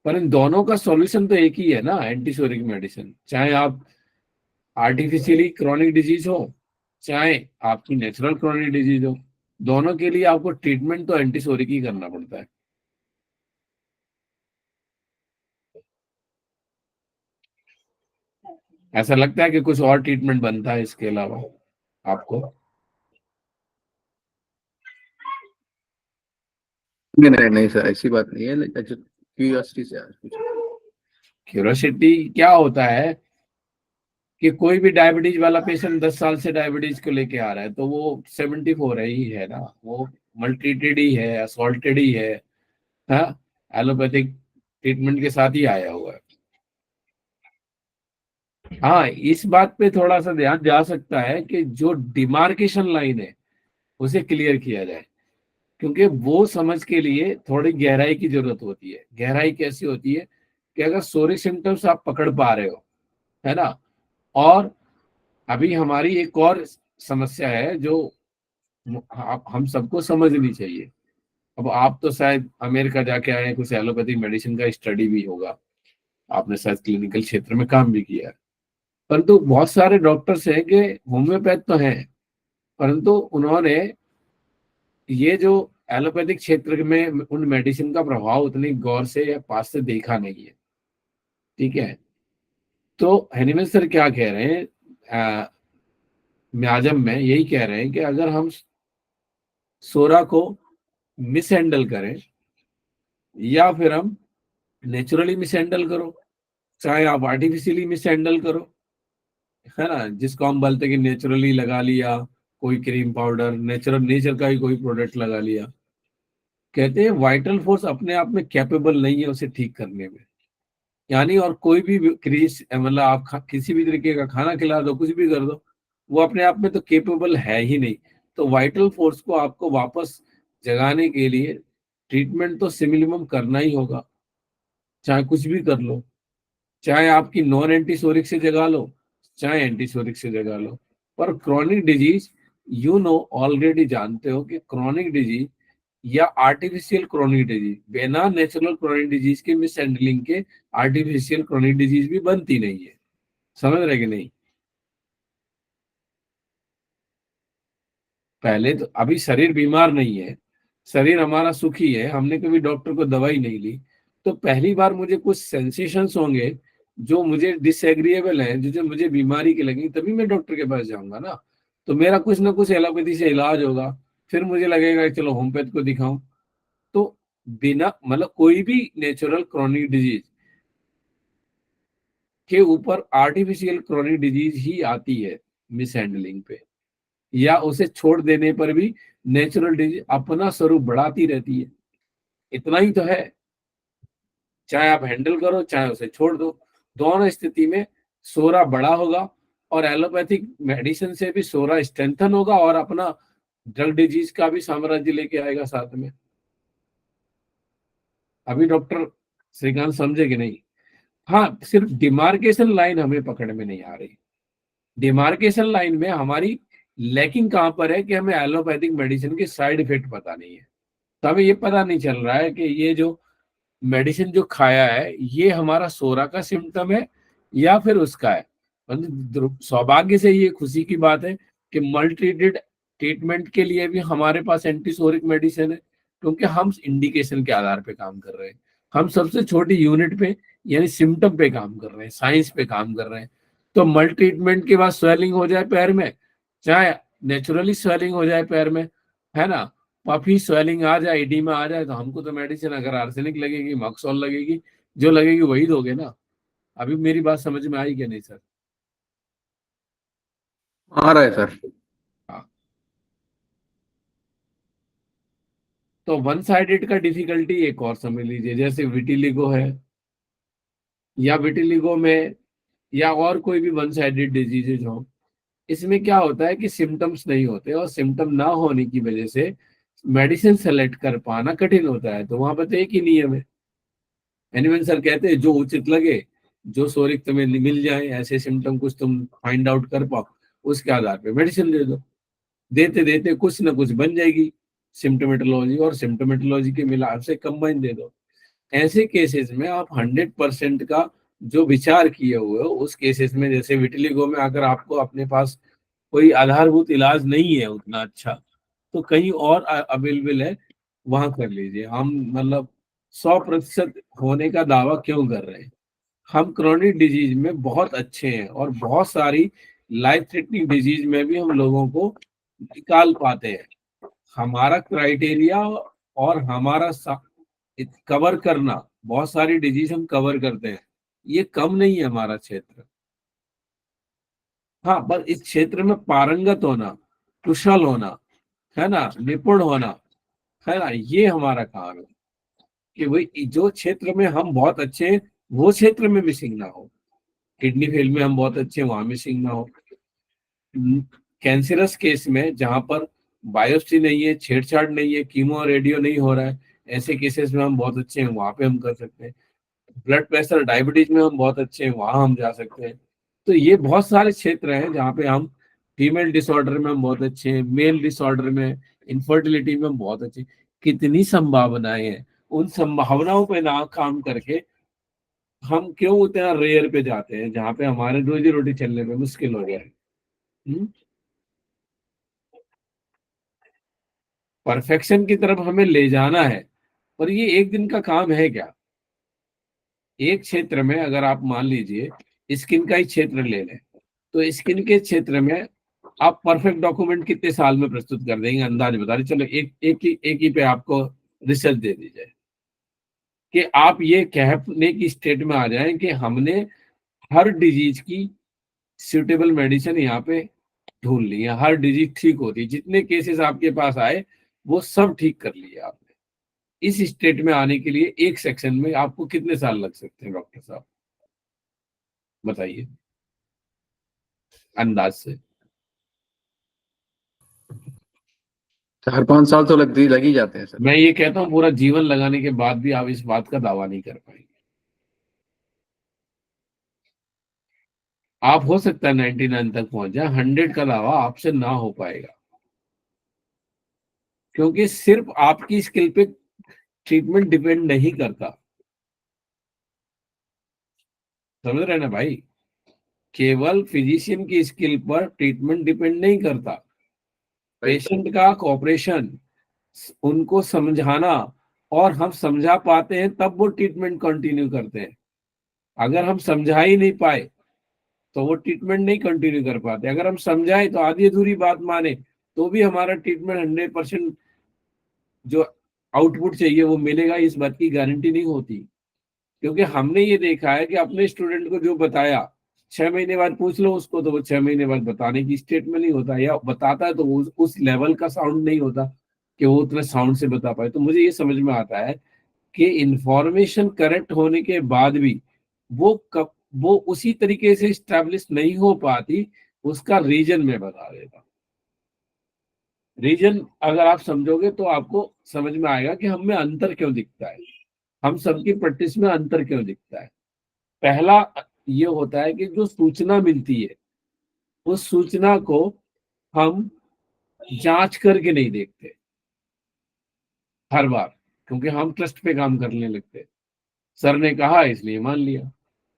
पर इन दोनों का सॉल्यूशन तो एक ही है ना, एंटीसोरिक मेडिसिन। चाहे आप आर्टिफिशियली क्रॉनिक डिजीज हो, चाहे आपकी नेचुरल क्रॉनिक डिजीज हो, दोनों के लिए आपको ट्रीटमेंट तो एंटीसोरिक ही करना पड़ता है। ऐसा लगता है कि कुछ और ट्रीटमेंट बनता है इसके अलावा आपको? नहीं नहीं नहीं सर, ऐसी बात नहीं है, क्यूरियोसिटी से आज कुछ। क्यूरोसिटी क्या होता है कि कोई भी डायबिटीज वाला पेशेंट 10 साल से डायबिटीज को लेके आ रहा है, तो वो 74 है ही है ना, वो मल्टीटेड ही है, असॉल्टेड ही है, हाँ, एलोपैथिक ट्रीटमेंट के साथ ही आया हुआ है। हाँ, इस बात पे थोड़ा सा ध्यान जा सकता है कि जो डिमार्केशन लाइन है उसे क्लियर किया जाए, क्योंकि वो समझ के लिए थोड़ी गहराई की जरूरत होती है। गहराई कैसी होती है कि अगर सोरिक सिम्टम्स आप पकड़ पा रहे हो, है ना, और अभी हमारी एक और समस्या है जो हम सबको समझनी चाहिए। अब आप तो शायद अमेरिका जाके आए हैं, कुछ एलोपैथिक मेडिसिन का स्टडी भी होगा, आपने शायद क्लिनिकल क्षेत्र में काम भी किया है, परंतु बहुत सारे डॉक्टर्स हैं कि होम्योपैथ तो हैं, परंतु उन्होंने ये जो एलोपैथिक क्षेत्र में उन मेडिसिन का प्रभाव उतनी गौर से या पास से देखा नहीं है, ठीक है। तो हैनिमन सर क्या कह रहे हैं, म्याजम में यही कह रहे हैं कि अगर हम सोरा को मिस हैंडल करें या फिर हम नेचुरली मिस हैंडल करो, चाहे आप आर्टिफिशियली मिस हैंडल करो, है ना, जिसको हम बोलते हैं कि नेचुरली लगा लिया कोई क्रीम पाउडर, नेचर का ही कोई प्रोडक्ट लगा लिया, कहते हैं वाइटल फोर्स अपने आप में कैपेबल नहीं है उसे ठीक करने में। यानी और कोई भी क्रीज, मतलब आप किसी भी तरीके का खाना खिला दो, कुछ भी कर दो, वो अपने आप में तो केपेबल है ही नहीं। तो वाइटल फोर्स को आपको वापस जगाने के लिए ट्रीटमेंट तो सिमिलिमम करना ही होगा, चाहे कुछ भी कर लो, चाहे आपकी नॉन एंटीसोरिक से जगा लो, चाहे एंटीसोरिक से जगा लो। पर क्रोनिक डिजीज, ऑलरेडी जानते हो कि क्रोनिक डिजीज या आर्टिफिशियल क्रोनिक डिजीज, बिना नेचुरल क्रोनिक डिजीज के मिस हैंडलिंग के आर्टिफिशियल क्रोनिक डिजीज भी बनती नहीं है, समझ रहे कि नहीं? पहले तो अभी शरीर बीमार नहीं है, शरीर हमारा सुखी है, हमने कभी डॉक्टर को दवाई नहीं ली, तो पहली बार मुझे कुछ सेंसेशंस होंगे जो मुझे डिसएग्रीएबल हैं, जो जो मुझे बीमारी के लगेंगे, तभी मैं डॉक्टर के पास जाऊंगा ना। तो मेरा कुछ ना कुछ एलोपैथी से इलाज होगा, फिर मुझे लगेगा कि चलो होम्योपैथ को दिखाऊं। तो बिना मतलब कोई भी नेचुरल क्रोनिक डिजीज के ऊपर आर्टिफिशियल क्रोनिक डिजीज ही आती है मिस हैंडलिंग पे, या उसे छोड़ देने पर भी नेचुरल डिजीज अपना स्वरूप बढ़ाती रहती है। इतना ही तो है, चाहे आप हैंडल करो चाहे उसे छोड़ दो, दोनों स्थिति में सोरा बड़ा होगा, और एलोपैथिक मेडिसिन से भी सोरा स्ट्रेंथन होगा और अपना ड्रग डिजीज का भी साम्राज्य लेके आएगा साथ में। अभी डॉक्टर श्रीकांत समझे कि नहीं? हाँ, सिर्फ डिमार्केशन लाइन हमें पकड़ में नहीं आ रही। डिमार्केशन लाइन में हमारी लैकिंग कहां पर है कि हमें एलोपैथिक मेडिसिन के साइड इफेक्ट पता नहीं है। तो हमें ये पता नहीं चल रहा है कि ये जो मेडिसिन जो खाया है ये हमारा सोरा का सिम्टम है या फिर उसका है। सौभाग्य से ये खुशी की बात है कि मल्टीटेड ट्रीटमेंट के लिए भी हमारे पास एंटीसोरिक मेडिसिन है, क्योंकि हम इंडिकेशन के आधार पे काम कर रहे हैं, हम सबसे छोटी यूनिट पे यानी सिम्टम पे काम कर रहे हैं, साइंस पे काम कर रहे हैं। तो मल्टी ट्रीटमेंट के बाद स्वेलिंग हो जाए पैर में, चाहे नेचुरली स्वेलिंग हो जाए पैर में, है ना, पफी स्वेलिंग आ जाए, एडीमा आ जाए, तो हमको तो मेडिसिन अगर आर्सेनिक लगेगी, मक्सॉल लगेगी, जो लगेगी वही दोगे ना। अभी मेरी बात समझ में आई क्या नहीं सर? आ रहा है सर। हाँ, तो वन साइडेड का डिफिकल्टी एक और समझ लीजिए, जैसे विटिलिगो है, या विटिलिगो में या और कोई भी वन साइडेड डिजीजेज हो, इसमें क्या होता है कि सिम्टम्स नहीं होते, और सिम्टम ना होने की वजह से मेडिसिन सेलेक्ट कर पाना कठिन होता है। तो वहां पर तो एक ही नियम है, एनिमल सर कहते हैं जो उचित लगे, जो सोरिक तुम्हें मिल जाए, ऐसे सिम्टम कुछ तुम फाइंड आउट कर पाओ, उसके आधार पे मेडिसिन दे दो। देते देते कुछ ना कुछ बन जाएगी सिम्टोमेटोलॉजी, और सिम्टोमेटोलॉजी के मिलाप से कंबाइन दे दो। ऐसे केसेस में आप 100% का जो विचार किए हुए हो उस केसेस में, जैसे विटिलिगो में अगर आपको अपने पास कोई आधारभूत इलाज नहीं है उतना अच्छा, तो कहीं और अवेलेबल है, वहां कर लीजिए। हम मतलब 100% होने का दावा क्यों कर रहे हैं? हम क्रोनिक डिजीज में बहुत अच्छे हैं, और बहुत सारी लाइफ थ्रेटनिंग डिजीज में भी हम लोगों को निकाल पाते हैं। हमारा क्राइटेरिया और हमारा कवर करना, बहुत सारी डिजीज हम कवर करते हैं, ये कम नहीं है हमारा क्षेत्र। हाँ, बस इस क्षेत्र में पारंगत होना, कुशल होना, है ना, निपुण होना, है ना, ये हमारा काम है कि वही जो क्षेत्र में हम बहुत अच्छे हैं वो क्षेत्र में मिसिंग ना हो। किडनी फेल में हम बहुत अच्छे हैं, वहां मिसिंग ना हो। कैंसरस केस में जहां पर बायोप्सी नहीं है, छेड़छाड़ नहीं है, कीमो और रेडियो नहीं हो रहा है, ऐसे केसेस में हम बहुत अच्छे हैं, वहां पे हम कर सकते हैं। ब्लड प्रेशर डायबिटीज में हम बहुत अच्छे हैं, वहां हम जा सकते हैं। तो ये बहुत सारे क्षेत्र हैं जहाँ पे हम, फीमेल डिसऑर्डर में हम बहुत अच्छे हैं, मेल डिसऑर्डर में, इनफर्टिलिटी में हम बहुत अच्छे हैं। कितनी संभावनाएं हैं, उन संभावनाओं पे ना काम करके हम क्यों उतना रेयर पे जाते हैं जहाँ पे हमारे रोजी रोटी चलने में मुश्किल हो गया है। परफेक्शन की तरफ हमें ले जाना है, पर ये एक दिन का काम है क्या? एक क्षेत्र में अगर आप मान लीजिए स्किन का ही क्षेत्र ले लें, तो स्किन के क्षेत्र में आप परफेक्ट डॉक्यूमेंट कितने साल में प्रस्तुत कर देंगे? अंदाज बता रहे, चलो एक ही पे आपको रिसर्च दे दी जाए कि आप ये कहने की स्टेट में आ जाएं कि हमने हर डिजीज की सुटेबल मेडिसिन यहाँ पे ढूंढ ली है, हर डिजीज ठीक होती है, जितने केसेस आपके पास आए वो सब ठीक कर लिए आपने। इस स्टेट में आने के लिए एक सेक्शन में आपको कितने साल लग सकते हैं डॉक्टर साहब, बताइए अंदाज से? 4-5 साल तो लग ही जाते हैं सर। मैं ये कहता हूँ पूरा जीवन लगाने के बाद भी आप इस बात का दावा नहीं कर पाएंगे। आप हो सकता है 99 तक पहुंच जाए, 100 का दावा आपसे ना हो पाएगा, क्योंकि सिर्फ आपकी स्किल पे ट्रीटमेंट डिपेंड नहीं करता। समझ रहे हैं ना भाई? केवल फिजिशियन की स्किल पर ट्रीटमेंट डिपेंड नहीं करता, पेशेंट का कोऑपरेशन, उनको समझाना, और हम समझा पाते हैं तब वो ट्रीटमेंट कंटिन्यू करते हैं। अगर हम समझा ही नहीं पाए तो वो ट्रीटमेंट नहीं कंटिन्यू कर पाते। अगर हम समझाएं तो आधी अधूरी बात माने तो भी हमारा ट्रीटमेंट 100% जो आउटपुट चाहिए वो मिलेगा, इस बात की गारंटी नहीं होती। क्योंकि हमने ये देखा है कि अपने स्टूडेंट को जो बताया, 6 महीने बाद पूछ लो उसको तो वो 6 महीने बाद बताने की स्टेट में नहीं होता, या बताता है तो वो उस लेवल का साउंड नहीं होता कि वो उतने साउंड से बता पाए। तो मुझे ये समझ में आता है कि इंफॉर्मेशन करेक्ट होने के बाद भी वो उसी तरीके से स्टैब्लिश नहीं हो पाती, उसका रीजन मैं बता देता हूँ। रीजन अगर आप समझोगे तो आपको समझ में आएगा कि हम में अंतर क्यों दिखता है, हम सबकी प्रैक्टिस में अंतर क्यों दिखता है। पहला ये होता है कि जो सूचना मिलती है उस सूचना को हम जांच करके नहीं देखते हर बार, क्योंकि हम ट्रस्ट पे काम करने लगते। सर ने कहा इसलिए मान लिया।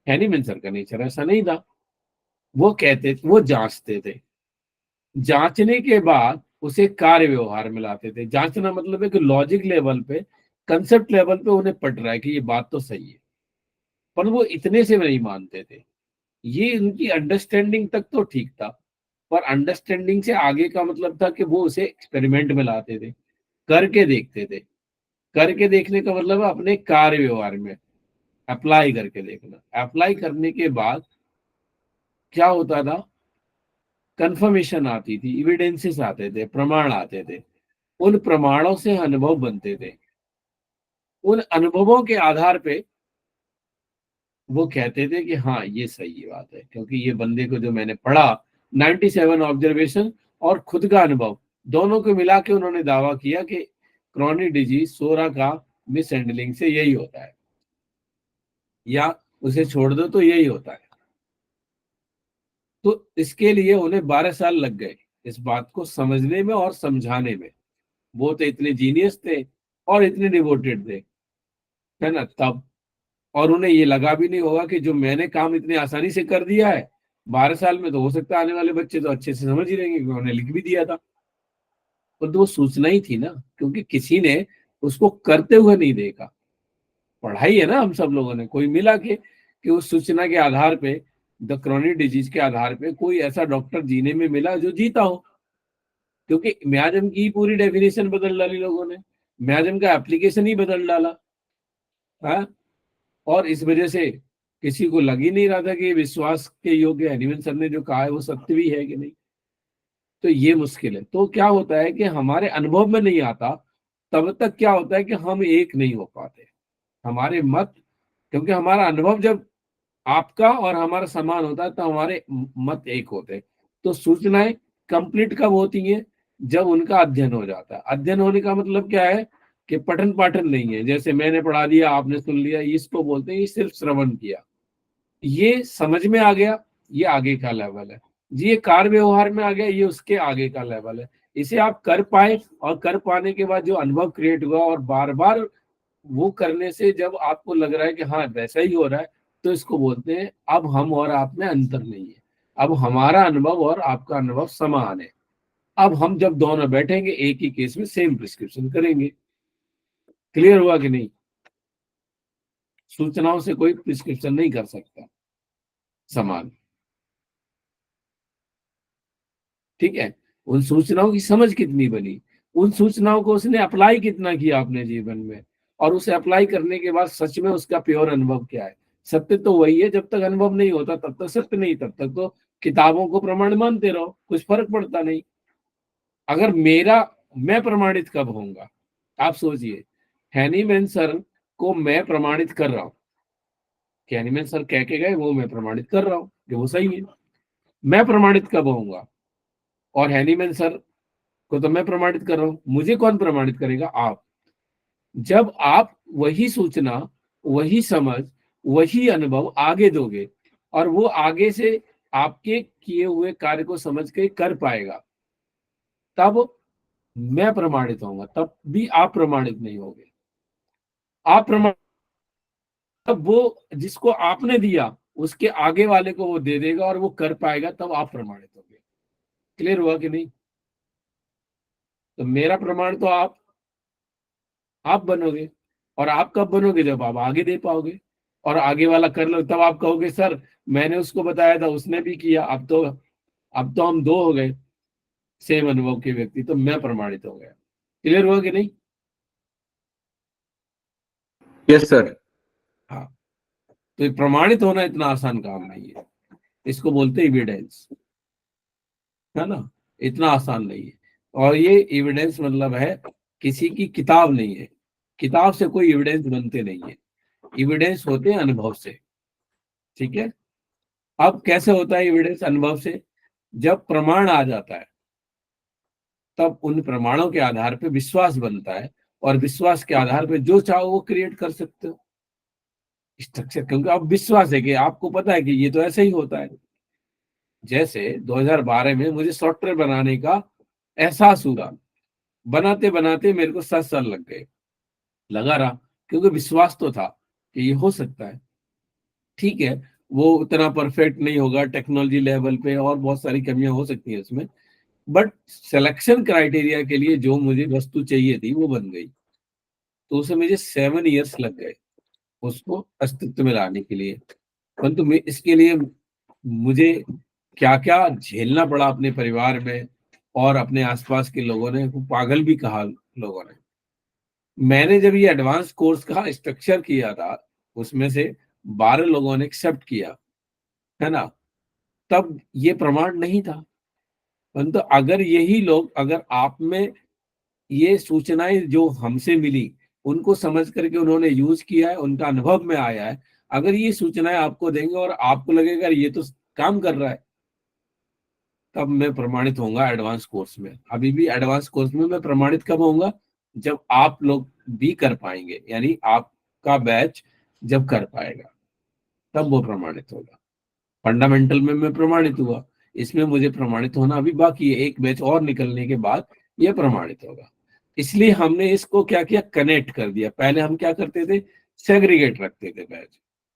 हैनीमैन सर का नेचर ऐसा नहीं था, वो कहते, वो जांचते थे, जांचने के बाद उसे कार्य व्यवहार में लाते थे। जांचना मतलब है कि लॉजिक लेवल पे, कंसेप्ट लेवल पे उन्हें पट रहा है कि ये बात तो सही है, पर वो इतने से नहीं मानते थे। ये उनकी अंडरस्टैंडिंग तक तो ठीक था, पर अंडरस्टैंडिंग से आगे का मतलब था कि वो उसे एक्सपेरिमेंट में लाते थे, करके देखते थे। करके देखने का मतलब है अपने कार्य व्यवहार में। अप्लाई करके देखना। अप्लाई करने के बाद क्या होता था, कंफर्मेशन आती थी, एविडेंसेस आते थे, प्रमाण आते थे, उन प्रमाणों से अनुभव बनते थे। उन अनुभवों के आधार पे वो कहते थे कि हाँ ये सही बात है, क्योंकि ये बंदे को जो मैंने पढ़ा, 97 ऑब्जर्वेशन और खुद का अनुभव दोनों को मिला के उन्होंने दावा किया कि क्रॉनिक डिजीज सोरा का मिस हैंडलिंग से यही होता है, या उसे छोड़ दो तो यही होता है। तो इसके लिए उन्हें 12 साल लग गए इस बात को समझने में और समझाने में। वो तो इतने जीनियस थे और इतने डिवोटेड थे, है ना, तब। और उन्हें ये लगा भी नहीं होगा कि जो मैंने काम इतनी आसानी से कर दिया है 12 साल में, तो हो सकता है आने वाले बच्चे तो अच्छे से समझ ही रहेंगे, क्योंकि उन्होंने लिख भी दिया था। और तो वो सूचना ही थी ना, क्योंकि किसी ने उसको करते हुए नहीं देखा। पढ़ाई है ना हम सब लोगों ने, कोई मिला कि उस सूचना के आधार पे, द क्रॉनिक डिजीज के आधार पे कोई ऐसा डॉक्टर जीने में मिला जो जीता हो। क्योंकि म्याजम की पूरी डेफिनेशन बदल डाली लोगों ने, म्याजम का एप्लीकेशन ही बदल डाला। हाँ, और इस वजह से किसी को लग ही नहीं रहा था कि विश्वास के योग्य हनीमैन सर ने जो कहा है वो सत्य भी है कि नहीं। तो ये मुश्किल है। तो क्या होता है कि हमारे अनुभव में नहीं आता, तब तक क्या होता है कि हम एक नहीं हो पाते। हमारे मत, क्योंकि हमारा अनुभव जब आपका और हमारा समान होता है तो हमारे मत एक होते हैं। तो सूचनाएं कंप्लीट कब होती हैं, जब उनका अध्ययन हो जाता है। अध्ययन होने का मतलब क्या है कि पठन पाठन नहीं है, जैसे मैंने पढ़ा दिया आपने सुन लिया, इसको बोलते हैं ये सिर्फ श्रवण किया, ये समझ में आ गया, ये आगे का लेवल है जी। ये कार्य व्यवहार में आ गया, ये उसके आगे का लेवल है। इसे आप कर पाए, और कर पाने के बाद जो अनुभव क्रिएट हुआ और बार बार वो करने से जब आपको लग रहा है कि हाँ वैसा ही हो रहा है, तो इसको बोलते हैं अब हम और आप में अंतर नहीं है, अब हमारा अनुभव और आपका अनुभव समान है। अब हम जब दोनों बैठेंगे एक ही केस में सेम प्रिस्क्रिप्शन करेंगे। क्लियर हुआ कि नहीं? सूचनाओं से कोई प्रिस्क्रिप्शन नहीं कर सकता समान, ठीक है। उन सूचनाओं की समझ कितनी बनी, उन सूचनाओं को उसने अप्लाई कितना किया अपने जीवन में, और उसे अप्लाई करने के बाद सच में उसका प्योर अनुभव क्या है। सत्य तो वही है, जब तक अनुभव नहीं होता तब तक सत्य नहीं, तब तक तो किताबों को प्रमाण मानते रहो, कुछ फर्क पड़ता नहीं। अगर मैं प्रमाणित कब होऊंगा, आप सोचिए। हैनीमैन सर को मैं प्रमाणित कर रहा हूं कि हैनीमैन सर कह के गए वो मैं प्रमाणित कर रहा हूं कि वो सही है। मैं प्रमाणित कब होऊंगा? और हैनीमैन सर को तो मैं प्रमाणित कर रहा हूं, मुझे कौन प्रमाणित करेगा? आप। जब आप वही सूचना, वही समझ, वही अनुभव आगे दोगे, और वो आगे से आपके किए हुए कार्य को समझ के कर पाएगा, तब मैं प्रमाणित होऊंगा। तब भी आप प्रमाणित नहीं होगे। आप प्रमाणित, तब वो जिसको आपने दिया उसके आगे वाले को वो दे देगा और वो कर पाएगा, तब आप प्रमाणित होगे। क्लियर हुआ कि नहीं? तो मेरा प्रमाण तो आप बनोगे। और आप कब बनोगे? जब आप आगे दे पाओगे और आगे वाला कर लो, तब आप कहोगे सर मैंने उसको बताया था उसने भी किया, अब तो हम दो हो गए सेम अनुभव के व्यक्ति, तो मैं प्रमाणित हो गया। क्लियर हुआ कि नहीं? Yes sir. हाँ, तो ये प्रमाणित होना इतना आसान काम नहीं है, इसको बोलते एविडेंस, है ना। इतना आसान नहीं है। और ये एविडेंस मतलब है किसी की किताब नहीं है, किताब से कोई एविडेंस बनते नहीं है, एविडेंस होते हैं अनुभव से, ठीक है। अब कैसे होता है एविडेंस अनुभव से? जब प्रमाण आ जाता है तब उन प्रमाणों के आधार पे विश्वास बनता है, और विश्वास के आधार पे जो चाहो वो क्रिएट कर सकते हो स्ट्रक्चर, क्योंकि अब विश्वास है कि आपको पता है कि ये तो ऐसे ही होता है। जैसे 2012 में मुझे सॉफ्टवेयर बनाने का एहसास हुआ, बनाते बनाते मेरे को 7 साल लग गए, लगा रहा, क्योंकि विश्वास तो था कि ये हो सकता है। ठीक है, वो उतना परफेक्ट नहीं होगा टेक्नोलॉजी लेवल पे, और बहुत सारी कमियां हो सकती हैं उसमें, बट सिलेक्शन क्राइटेरिया के लिए जो मुझे वस्तु चाहिए थी वो बन गई। तो उसे मुझे 7 ईयर्स लग गए उसको अस्तित्व में लाने के लिए। परंतु मैं इसके लिए मुझे क्या क्या झेलना पड़ा अपने परिवार में और अपने आसपास के लोगों ने, वो पागल भी कहा लोगों ने। मैंने जब ये एडवांस कोर्स का स्ट्रक्चर किया था उसमें से 12 लोगों ने एक्सेप्ट किया, है ना, तब ये प्रमाण नहीं था। परंतु अगर यही लोग, अगर आप में ये सूचनाएं जो हमसे मिली उनको समझ करके उन्होंने यूज किया है, उनका अनुभव में आया है, अगर ये सूचनाएं आपको देंगे और आपको लगेगा ये तो काम कर रहा है, तब मैं प्रमाणित होऊंगा एडवांस कोर्स में। अभी भी एडवांस कोर्स में मैं प्रमाणित कब होऊंगा? जब आप लोग भी कर पाएंगे, यानी आपका बैच जब कर पाएगा तब वो प्रमाणित होगा। फंडामेंटल में मैं प्रमाणित हुआ, इसमें मुझे प्रमाणित होना अभी बाकी है, एक बैच और निकलने के बाद ये प्रमाणित होगा। इसलिए हमने इसको क्या किया, कनेक्ट कर दिया। पहले हम क्या करते थे, सेग्रीगेट रखते थे बैच,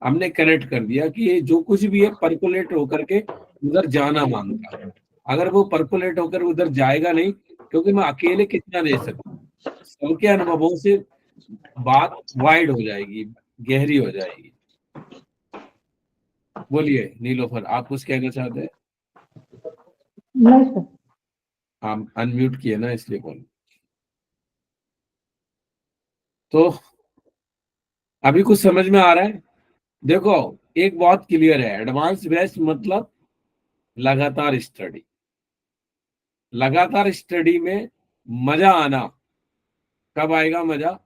हमने कनेक्ट कर दिया कि ये जो कुछ भी है परकोलेट होकर के उधर जाना मांगता है। अगर वो परकोलेट होकर उधर जाएगा नहीं, क्योंकि मैं अकेले कितना दे सकता हूँ, सबके अनुभवों से बात वाइड हो जाएगी, गहरी हो जाएगी। बोलिए नीलोफर, आप कुछ कहना चाहते हैं? नहीं सर। आप अनम्यूट किए ना, इसलिए बोल। तो अभी कुछ समझ में आ रहा है? देखो, एक बात क्लियर है, एडवांस बैच मतलब लगातार स्टडी। लगातार स्टडी में मजा आना, कब आएगा मजा?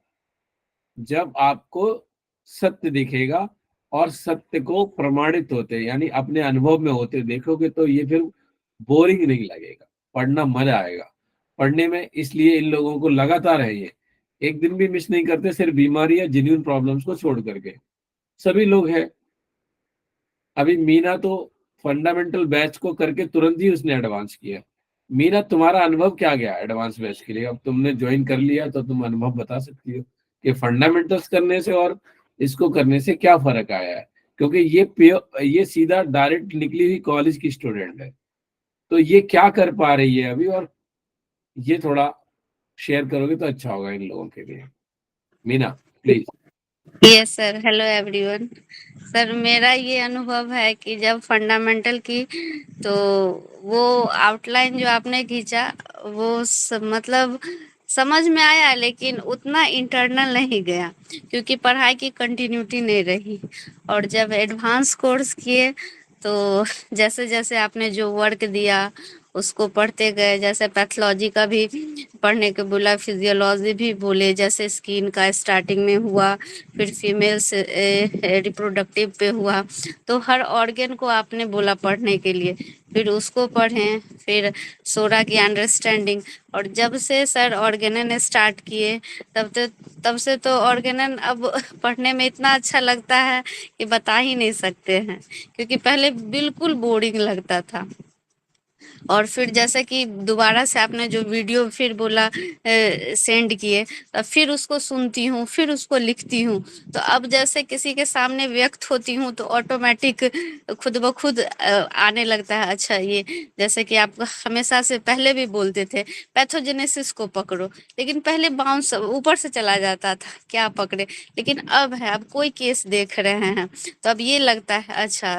जब आपको सत्य दिखेगा और सत्य को प्रमाणित होते, यानी अपने अनुभव में होते देखोगे, तो ये फिर बोरिंग नहीं लगेगा, पढ़ना मजा आएगा पढ़ने में। इसलिए इन लोगों को लगातार है, ये एक दिन भी मिस नहीं करते, सिर्फ बीमारी या जेन्युइन प्रॉब्लम्स को छोड़ करके सभी लोग हैं। अभी मीना तो फंडामेंटल बैच को करके तुरंत ही उसने एडवांस किया। मीना, तुम्हारा अनुभव क्या गया एडवांस बैच के लिए? अब तुमने ज्वाइन कर लिया तो तुम अनुभव बता सकती हो कि फंडामेंटल्स करने से और इसको करने से क्या फर्क आया है, क्योंकि ये सीधा डायरेक्ट निकली हुई कॉलेज की स्टूडेंट है, तो ये क्या कर पा रही है अभी, और ये थोड़ा शेयर करोगे तो अच्छा होगा इन लोगों के लिए। Meena please. Yes sir, hello everyone. Sir, मेरा ये अनुभव है कि जब फंडामेंटल की, तो वो आउटलाइन जो आपने खींचा वो मतलब समझ में आया, लेकिन उतना इंटरनल नहीं गया, क्योंकि पढ़ाई की कंटिन्यूटी नहीं रही। और जब एडवांस कोर्स किए तो जैसे जैसे आपने जो वर्क दिया उसको पढ़ते गए, जैसे पैथोलॉजी का भी पढ़ने को बोला, फिजियोलॉजी भी बोले, जैसे स्किन का स्टार्टिंग में हुआ, फिर फीमेल्स रिप्रोडक्टिव पे हुआ, तो हर ऑर्गन को आपने बोला पढ़ने के लिए, फिर उसको पढ़ें, फिर सोरा की अंडरस्टैंडिंग। और जब से सर ऑर्गेनन स्टार्ट किए तब से तो ऑर्गेनन अब पढ़ने में इतना अच्छा लगता है कि बता ही नहीं सकते हैं, क्योंकि पहले बिल्कुल बोरिंग लगता था। और फिर जैसे कि दोबारा से आपने जो वीडियो फिर बोला सेंड किए, तो फिर उसको सुनती हूँ, फिर उसको लिखती हूँ, तो अब जैसे किसी के सामने व्यक्त होती हूँ तो ऑटोमेटिक खुद ब खुद आने लगता है। अच्छा, ये जैसे कि आप हमेशा से पहले भी बोलते थे पैथोजेनेसिस को पकड़ो, लेकिन पहले बाउंस ऊपर से चला जाता था, क्या पकड़े, लेकिन अब है, अब कोई केस देख रहे हैं तो अब ये लगता है अच्छा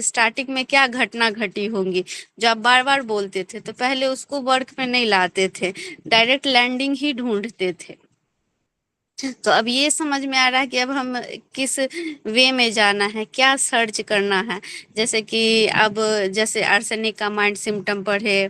स्टार्टिंग में क्या घटना घटी होंगी, जो आप बार बार बोलते थे, तो पहले उसको वर्क में नहीं लाते थे, डायरेक्ट लैंडिंग ही ढूंढते थे। तो अब ये समझ में आ रहा है कि अब हम किस वे में जाना है, क्या सर्च करना है। जैसे कि अब जैसे आर्सेनिक का माइंड सिम्टम पढ़े,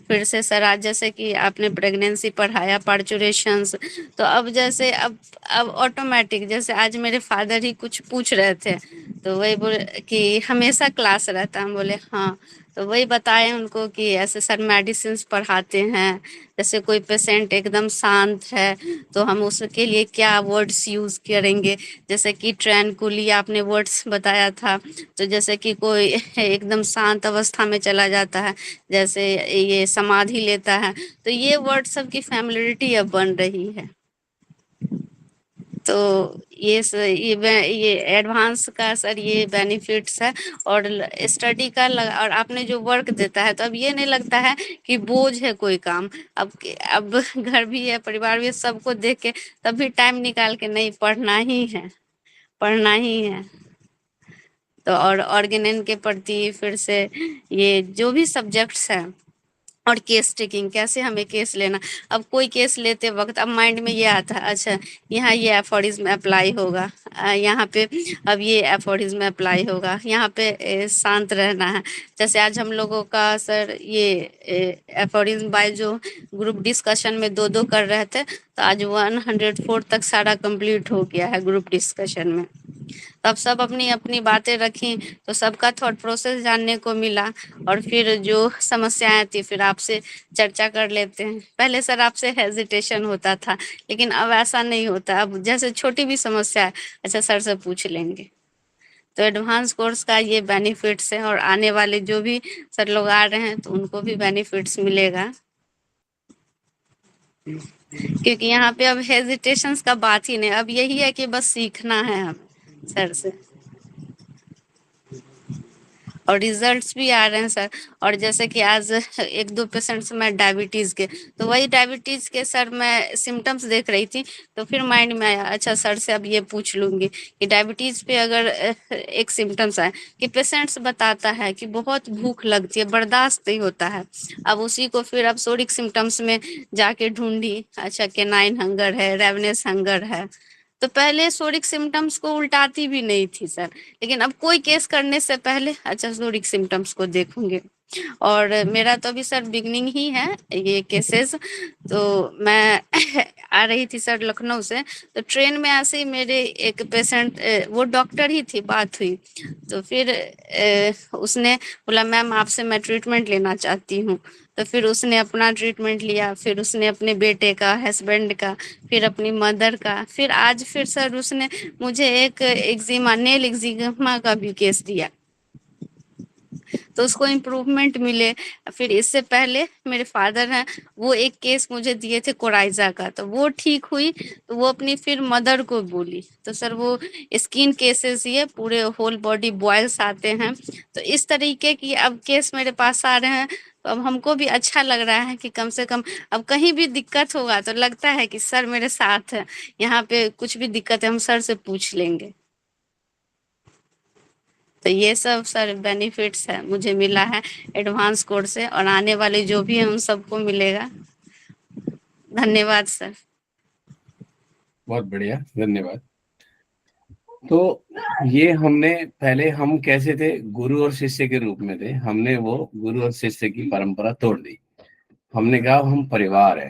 फिर से सर आज जैसे कि आपने प्रेगनेंसी पढ़ाया, पार्चुरेशंस, तो अब जैसे अब ऑटोमेटिक, जैसे आज मेरे फादर ही कुछ पूछ रहे थे तो वही बोले कि हमेशा क्लास रहता है, हम बोले हाँ, तो वही बताए उनको कि ऐसे सर मेडिसिन पढ़ाते हैं, जैसे कोई पेशेंट एकदम शांत है तो हम उसके लिए क्या वर्ड्स यूज़ करेंगे, जैसे कि ट्रैंक्विली आपने वर्ड्स बताया था, तो जैसे कि कोई एकदम शांत अवस्था में चला जाता है, जैसे ये समाधि लेता है, तो ये वर्ड सब की फैमिलियरिटी अब बन रही है। तो ये एडवांस का सर ये बेनिफिट्स है। और स्टडी का और आपने जो वर्क देता है, तो अब ये नहीं लगता है कि बोझ है कोई काम। अब घर भी है, परिवार भी है, सबको देख के तब भी टाइम निकाल के नहीं, पढ़ना ही है, पढ़ना ही है। तो और ऑर्गेनन के प्रति फिर से ये जो भी सब्जेक्ट्स हैं और केस टेकिंग, कैसे हमें केस लेना। अब कोई केस लेते वक्त अब माइंड में ये आता है, अच्छा यहाँ ये एफोरिज्म अप्लाई होगा, यहाँ पे अब ये एफोरिज्म अप्लाई होगा, यहाँ पे शांत रहना है। जैसे आज हम लोगों का सर ये एफोरिज्म बाय जो ग्रुप डिस्कशन में दो दो कर रहे थे, तो आज 104 तक सारा कंप्लीट हो गया है ग्रुप डिस्कशन में। तब सब अपनी अपनी बातें रखी, तो सबका थॉट प्रोसेस जानने को मिला, और फिर जो समस्याएं थी फिर आपसे चर्चा कर लेते हैं। पहले सर आपसे हेजिटेशन होता था, लेकिन अब ऐसा नहीं होता। अब जैसे छोटी भी समस्या है, अच्छा सर से पूछ लेंगे। तो एडवांस कोर्स का ये बेनिफिट्स है, और आने वाले जो भी सर लोग आ रहे हैं तो उनको भी बेनिफिट्स मिलेगा, क्योंकि यहाँ पे अब हेजिटेशंस का बात ही नहीं। अब यही है कि बस सीखना है हमें सर से, और रिजल्ट्स भी आ रहे हैं सर। और जैसे कि आज एक दो पेशेंट्स में डायबिटीज़ के, तो वही डायबिटीज़ के सर मैं सिम्टम्स देख रही थी, तो फिर माइंड में आया अच्छा सर से अब ये पूछ लूँगी कि डायबिटीज़ पे अगर एक सिम्टम्स आए कि पेशेंट्स बताता है कि बहुत भूख लगती है, बर्दाश्त नहीं होता है। अब उसी को फिर अब सोडिक सिम्टम्स में जाके ढूंढी, अच्छा केनाइन हंगर है, रेवनेस हंगर है। तो पहले सोडिक सिम्टम्स को उल्टाती भी नहीं थी सर, लेकिन अब कोई केस करने से पहले अच्छा सोडिक सिम्टम्स को देखूंगे। और मेरा तो अभी सर बिगनिंग ही है ये केसेस। तो मैं आ रही थी सर लखनऊ से, तो ट्रेन में ऐसे ही मेरे एक पेशेंट, वो डॉक्टर ही थी, बात हुई। तो फिर उसने बोला मैम आपसे मैं ट्रीटमेंट लेना चाहती हूँ। तो फिर उसने अपना ट्रीटमेंट लिया, फिर उसने अपने बेटे का, हस्बैंड का, फिर अपनी मदर का, फिर आज फिर सर उसने मुझे एक एक्जिमा, नेल एक्जिमा का भी केस दिया, तो उसको इम्प्रूवमेंट मिले। फिर इससे पहले मेरे फादर हैं, वो एक केस मुझे दिए थे कोराइजा का, तो वो ठीक हुई, तो वो अपनी फिर मदर को बोली। तो सर वो स्किन केसेस, ये पूरे होल बॉडी बॉयल्स आते हैं। तो इस तरीके की अब केस मेरे पास आ रहे हैं, तो अब हमको भी अच्छा लग रहा है कि कम से कम अब कहीं भी दिक्कत होगा तो लगता है कि सर मेरे साथ है, यहाँ पे कुछ भी दिक्कत है हम सर से पूछ लेंगे। तो ये सब सर बेनिफिट्स है मुझे मिला है एडवांस कोर्स से, और आने वाले जो भी है उन सबको मिलेगा। धन्यवाद सर। बहुत बढ़िया, धन्यवाद। तो ये हमने पहले हम कैसे थे, गुरु और शिष्य के रूप में थे, हमने वो गुरु और शिष्य की परंपरा तोड़ दी। हमने कहा हम परिवार है,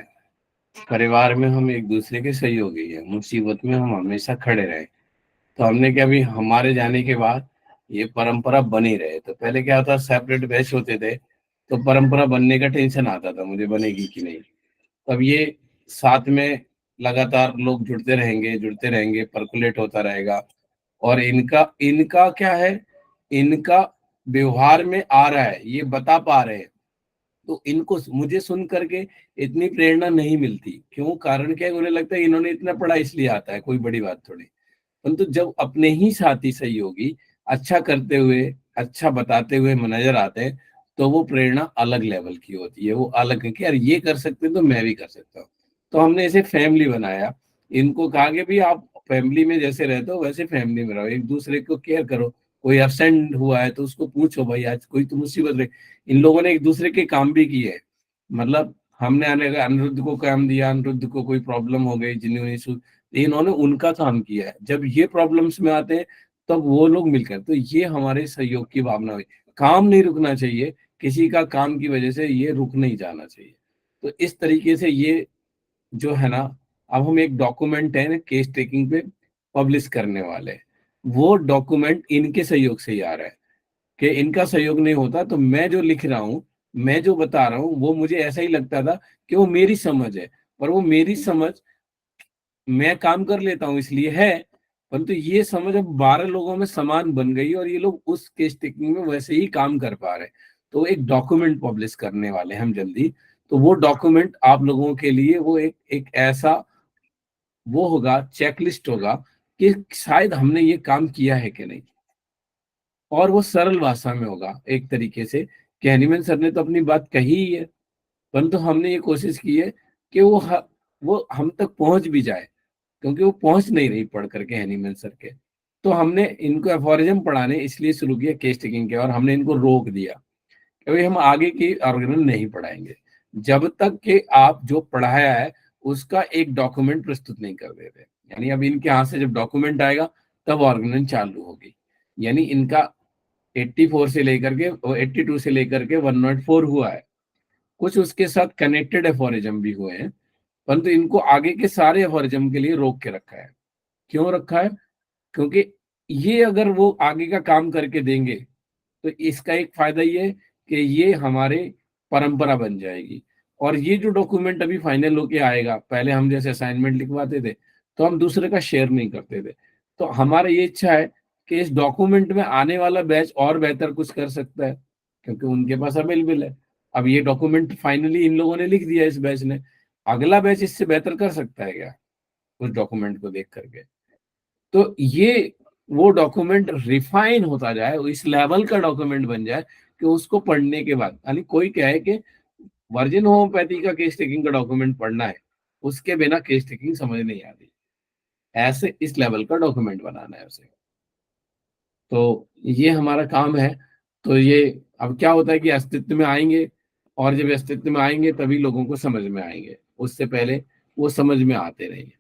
परिवार में हम एक दूसरे के सहयोगी हैं, मुसीबत में हम हमेशा खड़े रहे। तो हमने क्या, भी हमारे जाने के बाद ये परंपरा बनी रहे। तो पहले क्या होता, सेपरेट बैच होते थे, तो परंपरा बनने का टेंशन आता था मुझे, बनेगी कि नहीं। तब ये साथ में लगातार लोग जुड़ते रहेंगे, परकुलेट होता रहेगा। और इनका इनका क्या है, इनका व्यवहार में आ रहा है, ये बता पा रहे हैं। तो इनको मुझे सुन करके इतनी प्रेरणा नहीं मिलती। क्यों, कारण क्या है, उन्हें लगता है इन्होंने इतना पढ़ा इसलिए आता है, कोई बड़ी बात थोड़ी। परंतु जब अपने ही साथी सहयोगी अच्छा करते हुए, अच्छा बताते हुए नजर आते हैं, तो वो प्रेरणा अलग लेवल की होती है। वो अलग है कि यार ये कर सकते हैं तो मैं भी कर सकता हूँ। तो हमने इसे फैमिली बनाया। इनको कहा कि भी आप फैमिली में जैसे रहते हो वैसे फैमिली में रहो, एक दूसरे को केयर करो। कोई एब्सेंट हुआ है तो उसको पूछो, भाई आज कोई तो मुसीबत रही। इन लोगों ने एक दूसरे के काम भी किए। मतलब हमने आने का अनिरुद्ध को काम दिया, अनिरुद्ध को कोई प्रॉब्लम हो गई, जिन्होंने इन्होंने उनका काम किया है। जब ये प्रॉब्लम्स में आते हैं तब वो लोग मिलकर, तो ये हमारे सहयोग की भावना हुई। काम नहीं रुकना चाहिए, किसी का काम की वजह से ये रुक नहीं जाना चाहिए। तो इस तरीके से ये जो है ना, अब हम एक डॉक्यूमेंट है केस टेकिंग पे पब्लिश करने वाले हैं। वो डॉक्यूमेंट इनके सहयोग से ही आ रहा है, कि इनका सहयोग नहीं होता तो मैं जो लिख रहा हूँ, मैं जो बता रहा हूँ, वो मुझे ऐसा ही लगता था कि वो मेरी समझ है। पर वो मेरी समझ, मैं काम कर लेता हूँ इसलिए है, परंतु ये समझ अब 12 लोगों में समान बन गई, और ये लोग उस केस टेकिंग में वैसे ही काम कर पा रहे हैं। तो एक डॉक्यूमेंट पब्लिश करने वाले हैं हम जल्दी। तो वो डॉक्यूमेंट आप लोगों के लिए वो एक ऐसा वो होगा, चेकलिस्ट होगा कि शायद हमने ये काम किया है कि नहीं। और वो सरल भाषा में होगा एक तरीके से, कि हनीमैन सर ने तो अपनी बात कही ही है, परंतु हमने ये कोशिश की है कि वो हम तक पहुंच भी जाए, क्योंकि वो पहुंच नहीं रही पढ़ करके हनीमैन सर के। तो हमने इनको एफोरिज्म पढ़ाने इसलिए शुरू किया केस टेकिंग के, और हमने इनको रोक दिया कि भाई हम आगे की ऑर्गेनल नहीं पढ़ाएंगे। जब तक कि आप जो पढ़ाया है उसका एक डॉक्यूमेंट प्रस्तुत नहीं कर देते। यानी अब इनके हाथ से जब डॉक्यूमेंट आएगा तब ऑर्गेनाइज चालू होगी। यानी इनका 84 से लेकर के 82 से लेकर के 104 हुआ है, कुछ उसके साथ कनेक्टेड एफोरिज्म भी हुए हैं, परंतु इनको आगे के सारे एफोरिज्म के लिए रोक के रखा है। क्यों रखा है? क्योंकि ये अगर वो आगे का काम करके देंगे तो इसका एक फायदा ये है कि ये हमारे परंपरा बन जाएगी। और ये जो डॉक्यूमेंट अभी फाइनल होके आएगा, पहले हम जैसे असाइनमेंट लिखवाते थे तो हम दूसरे का शेयर नहीं करते थे, तो हमारा ये इच्छा है कि इस डॉक्यूमेंट में आने वाला बैच और बेहतर कुछ कर सकता है क्योंकि उनके पास अवेलेबल है। अब ये डॉक्यूमेंट फाइनली इन लोगों ने लिख दिया इस बैच ने, अगला बैच इससे बेहतर कर सकता है क्या उस डॉक्यूमेंट को देख करके? तो ये वो डॉक्यूमेंट रिफाइन होता जाए, इस लेवल का डॉक्यूमेंट बन जाए कि उसको पढ़ने के बाद, यानी कोई कहे कि वर्जिन होम्योपैथी का केस टेकिंग का डॉक्यूमेंट पढ़ना है, उसके बिना केस टेकिंग समझ नहीं आती, ऐसे इस लेवल का डॉक्यूमेंट बनाना है उसे। तो ये हमारा काम है। तो ये अब क्या होता है कि अस्तित्व में आएंगे, और जब अस्तित्व में आएंगे तभी लोगों को समझ में आएंगे, उससे पहले वो समझ में आते नहीं।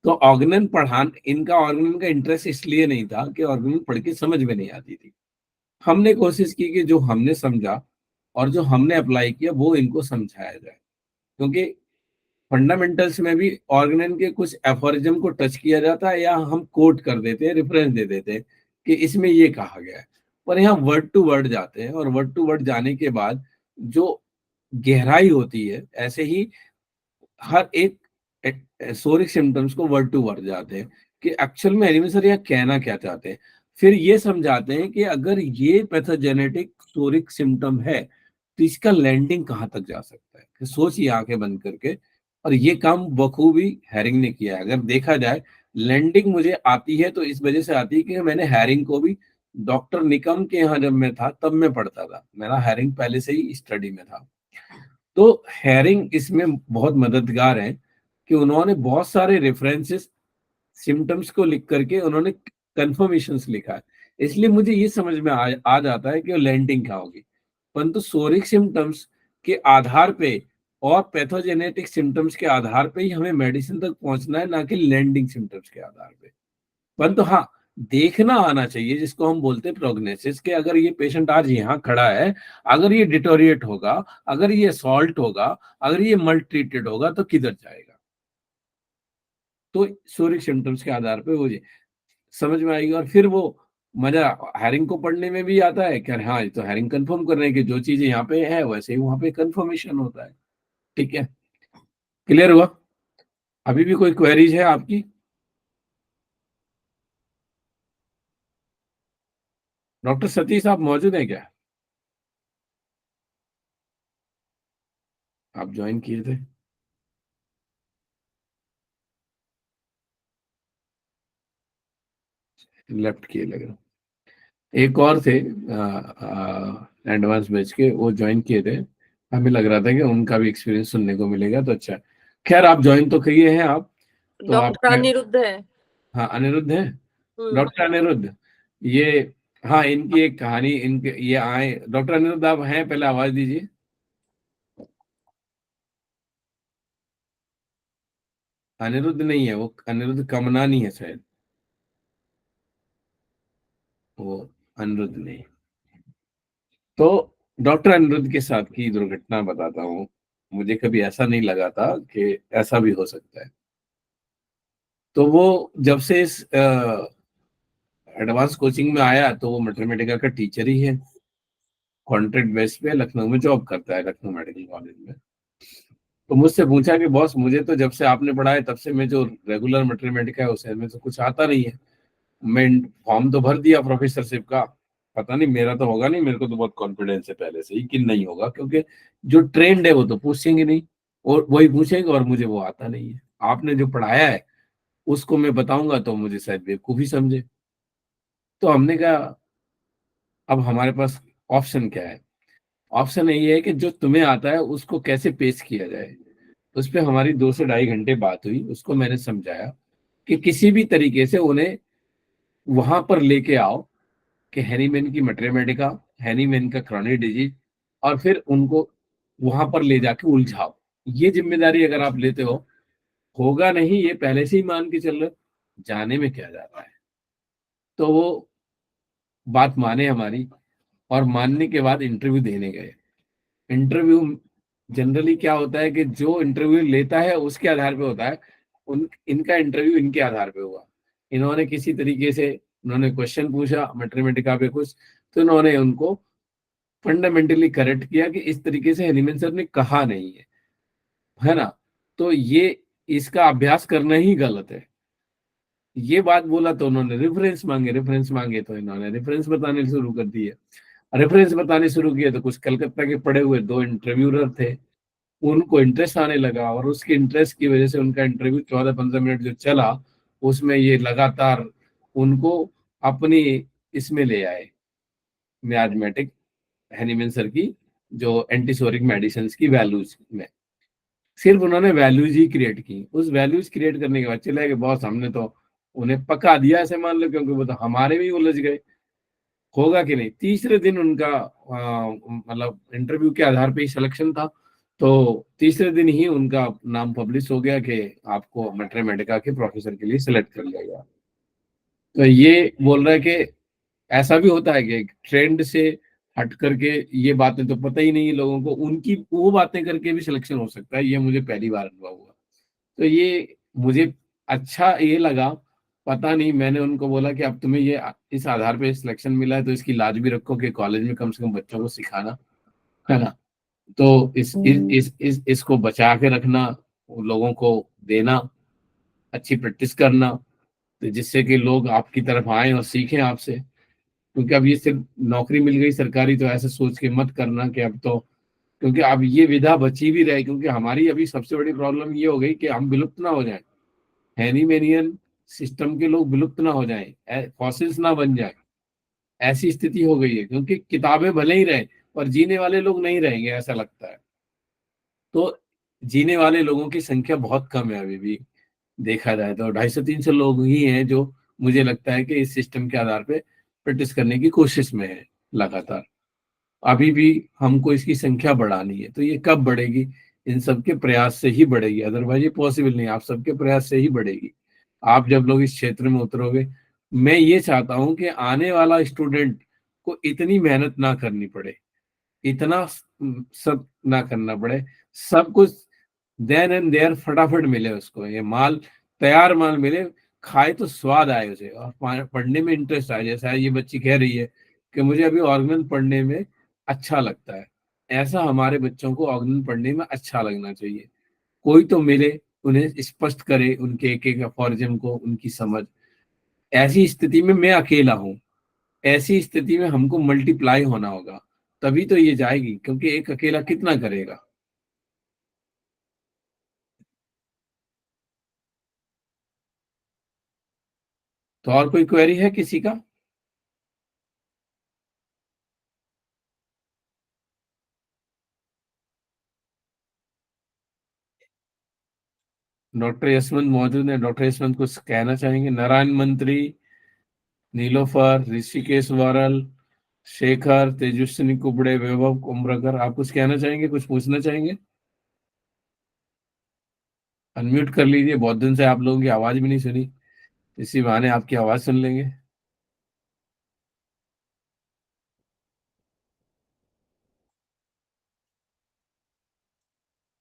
तो ऑर्गेनन पढ़ान इनका ऑर्गेनन का इंटरेस्ट इसलिए नहीं था कि ऑर्गेनन पढ़ के समझ में नहीं आती थी। हमने कोशिश की कि जो हमने समझा और जो हमने अप्लाई किया वो इनको समझाया जाए, क्योंकि फंडामेंटल्स में भी ऑर्गेनन के कुछ एफोरिज्म को टच किया जाता है या हम कोट कर देते हैं, रेफरेंस दे देते हैं कि इसमें ये कहा गया है, पर यहाँ वर्ड टू वर्ड जाते हैं और वर्ड टू वर्ड जाने के बाद जो गहराई होती है, ऐसे ही हर एक सोरिक सिम्टम्स को वर्ड टू वर्ड जाते हैं कि एक्चुअल में एनिमी सर यह कहना क्या चाहते हैं। फिर ये समझाते हैं कि अगर ये पैथोजेनेटिक सोरिक सिम्टम है तो इसका लैंडिंग कहाँ तक जा सकता है। कि सोचिए आंखें बंद करके, और ये काम बखूबी हैरिंग ने किया है। अगर देखा जाए लैंडिंग मुझे आती है तो इस वजह से आती है कि मैंने हैरिंग को भी डॉक्टर निकम के यहाँ जब मैं था तब मैं पढ़ता था, मेरा हैरिंग पहले से ही स्टडी में था। तो हैरिंग इसमें बहुत मददगार है कि उन्होंने बहुत सारे रेफरेंसेस सिम्टम्स को लिख करके उन्होंने कंफर्मेशंस लिखा है, इसलिए मुझे ये समझ में आ जाता है कि वो लैंडिंग क्या होगी। परंतु सोरिक सिम्टम्स के आधार पे और पैथोजेनेटिक सिम्टम्स के आधार पे ही हमें मेडिसिन तक पहुंचना है, ना कि लैंडिंग सिम्टम्स के आधार पे। परंतु हाँ, देखना आना चाहिए जिसको हम बोलते हैं प्रोग्नोसिस, कि अगर ये पेशेंट आज यहाँ खड़ा है, अगर ये डिटोरिएट होगा, अगर ये सॉल्ट होगा, अगर ये मल्ट ट्रीटेड होगा तो किधर जाएगा। तो सोरिक सिम्टम्स के आधार पे वो समझ में आएगी। और फिर वो मजा हैरिंग को पढ़ने में भी आता है कि हाँ ये तो हैरिंग कंफर्म कर रहे हैं कि जो चीजें यहाँ पे है वैसे ही वहां पे कंफर्मेशन होता है। ठीक है, क्लियर हुआ? अभी भी कोई क्वेरीज है आपकी? डॉक्टर सतीश आप मौजूद हैं क्या? आप ज्वाइन किए थे? लेफ्ट किए लग रहा। एक और थे एडवांस बैच के, वो ज्वाइन किए थे, हमें लग रहा था कि उनका भी एक्सपीरियंस सुनने को मिलेगा तो अच्छा। खैर आप ज्वाइन तो किए हैं आप तो आप। डॉक्टर अनिरुद्ध है। हाँ अनिरुद्ध है, डॉक्टर अनिरुद्ध। ये हाँ इनकी एक कहानी, इनके ये आए। डॉक्टर अनिरुद्ध आप हैं, पहले आवाज दीजिए। अनिरुद्ध नहीं है वो, अनिरुद्ध कमनानी है शायद, वो अनिरुद्ध नहीं। तो डॉक्टर अनिरुद्ध के साथ की दुर्घटना बताता हूँ। मुझे कभी ऐसा नहीं लगा था कि ऐसा भी हो सकता है। तो वो जब से इस एडवांस कोचिंग में आया तो वो मैथमेटिका का टीचर ही है, कॉन्ट्रैक्ट बेस पे लखनऊ में जॉब करता है, लखनऊ मेडिकल कॉलेज में। तो मुझसे पूछा कि बॉस मुझे तो जब से आपने पढ़ाया तब से मैं जो रेगुलर मैथमेटिका है उसे में तो कुछ आता नहीं है। मैं फॉर्म तो भर दिया प्रोफेसरशिप का, पता नहीं मेरा तो होगा नहीं, मेरे को तो बहुत कॉन्फिडेंस है पहले से ही कि नहीं होगा, क्योंकि जो ट्रेंड है वो तो पूछेंगे नहीं, और वही पूछेंगे और मुझे वो आता नहीं है। आपने जो पढ़ाया है उसको मैं बताऊंगा तो मुझे शायद बेवकूफी समझे। तो हमने कहा अब हमारे पास ऑप्शन क्या है? ऑप्शन यही है कि जो तुम्हें आता है उसको कैसे पेश किया जाए। उस पर हमारी 2 से ढाई घंटे बात हुई, उसको मैंने समझाया कि किसी भी तरीके से उन्हें वहां पर लेके आओ कि हैनीमैन की मैथमेटिका, हैनीमैन का क्रॉनिक डिजीज, और फिर उनको वहां पर ले जाके उलझाओ। ये जिम्मेदारी अगर आप लेते हो, होगा नहीं ये पहले से ही मान के चल रहे हो, जाने में क्या जा रहा है। तो वो बात माने हमारी, और मानने के बाद इंटरव्यू देने गए। इंटरव्यू जनरली क्या होता है कि जो इंटरव्यू लेता है उसके आधार पे होता है। इनका इंटरव्यू इनके आधार पे हुआ। इन्होंने किसी तरीके से उन्होंने क्वेश्चन पूछा मैथमेटिका पे कुछ, तो इन्होंने उनको फंडामेंटली करेक्ट किया कि इस तरीके से हेनीमैन सर ने कहा नहीं है ना। तो ये इसका अभ्यास करना ही गलत है। ये बात बोला तो उन्होंने रेफरेंस मांगे तो इन्होंने रेफरेंस बताने शुरू कर दिए। रेफरेंस बताने शुरू किए तो कुछ कलकत्ता के पढ़े हुए 2 इंटरव्यूअर थे, उनको इंटरेस्ट आने लगा, और उसके इंटरेस्ट की वजह से उनका इंटरव्यू 14-15 मिनट जो चला, उसमें ये लगातार उनको अपनी इसमें ले आए, मैथमेटिक हैनीमैन सर की जो एंटीसोरिक मेडिसिन की वैल्यूज में। सिर्फ उन्होंने वैल्यूज ही क्रिएट की। उस वैल्यूज क्रिएट करने के बाद चले गए बॉस, हमने तो उन्हें पका दिया ऐसे मान लो, क्योंकि वो तो हमारे में ही उलझ गए। होगा कि नहीं। तीसरे दिन उनका मतलब इंटरव्यू के आधार पे ही सिलेक्शन था, तो तीसरे दिन ही उनका नाम पब्लिश हो गया कि आपको मैथमेटिका के प्रोफेसर के लिए सिलेक्ट कर लिया गया। तो ये बोल रहा है कि ऐसा भी होता है कि ट्रेंड से हट करके ये बातें तो पता ही नहीं है लोगों को, उनकी वो बातें करके भी सिलेक्शन हो सकता है। ये मुझे पहली बार अनुभव हुआ। तो ये मुझे अच्छा ये लगा। पता नहीं, मैंने उनको बोला कि अब तुम्हें ये इस आधार पे सिलेक्शन मिला है तो इसकी लाज भी रखो कि कॉलेज में कम से कम बच्चों को सिखाना, है ना। तो इसको बचा के रखना, लोगों को देना, अच्छी प्रैक्टिस करना, तो जिससे कि लोग आपकी तरफ आए और सीखें आपसे। क्योंकि अब ये सिर्फ नौकरी मिल गई सरकारी तो ऐसे सोच के मत करना कि अब तो, क्योंकि अब ये विधा बची भी रहे। क्योंकि हमारी अभी सबसे बड़ी प्रॉब्लम ये हो गई कि हम विलुप्त ना हो जाए, हैनीमैनियन सिस्टम के लोग विलुप्त ना हो जाएं, फॉसिल्स ना बन जाए, ऐसी स्थिति हो गई है। क्योंकि किताबें भले ही रहे पर जीने वाले लोग नहीं रहेंगे ऐसा लगता है। तो जीने वाले लोगों की संख्या बहुत कम है अभी भी, देखा जाए तो 250-300 लोग ही हैं जो मुझे लगता है कि इस सिस्टम के आधार पे प्रैक्टिस करने की कोशिश में है लगातार। अभी भी हमको इसकी संख्या बढ़ानी है। तो ये कब बढ़ेगी? इन सबके प्रयास से ही बढ़ेगी, अदरवाइज ये पॉसिबल नहीं। आप सबके प्रयास से ही बढ़ेगी। आप जब लोग इस क्षेत्र में उतरोगे, मैं ये चाहता हूं कि आने वाला स्टूडेंट को इतनी मेहनत ना करनी पड़े, इतना सब ना करना पड़े। सब कुछ देन एंड देयर फटाफट मिले उसको, ये माल, तैयार माल मिले, खाए तो स्वाद आए उसे और पढ़ने में इंटरेस्ट आए। जैसा ये बच्ची कह रही है कि मुझे अभी ऑर्गन पढ़ने में अच्छा लगता है, ऐसा हमारे बच्चों को ऑर्गन पढ़ने में अच्छा लगना चाहिए। कोई तो मिले, उन्हें स्पष्ट करे उनके एक एक अफॉरिज्म को, उनकी समझ। ऐसी स्थिति में मैं अकेला हूं, ऐसी स्थिति में हमको मल्टीप्लाई होना होगा, तभी तो ये जाएगी। क्योंकि एक अकेला कितना करेगा। तो और कोई क्वेरी है किसी का? डॉक्टर यशवंत मौजूद है। डॉक्टर यशवंत कुछ कहना चाहेंगे? नारायण मंत्री, नीलोफर, ऋषिकेश वारल, शेखर, तेजस्विनी कुबड़े, वैभव कुम्भकर, आप कुछ कहना चाहेंगे, कुछ पूछना चाहेंगे? अनम्यूट कर लीजिए। बहुत दिन से आप लोगों की आवाज भी नहीं सुनी, इसी बहाने आपकी आवाज सुन लेंगे।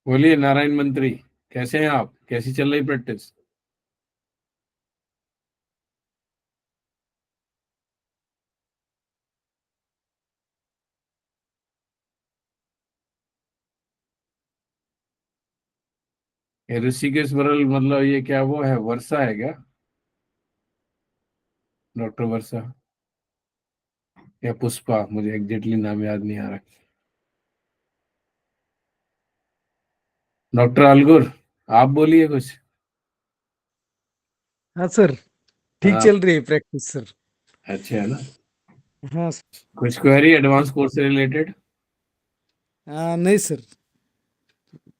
बोलिए नारायण मंत्री, कैसे हैं आप? कैसी चल रही प्रैक्टिस? ये ऋषिकेश वरल मतलब ये क्या वो है, वर्षा है क्या? डॉक्टर वर्षा या पुष्पा, मुझे एग्जैक्टली नाम याद नहीं आ रहा। डॉक्टर अलगुर, आप बोलिए कुछ। हाँ सर, ठीक हाँ, चल रही है प्रैक्टिस सर। अच्छे है ना। हाँ कुछ क्वेरी एडवांस कोर्स से रिलेटेड? नहीं सर,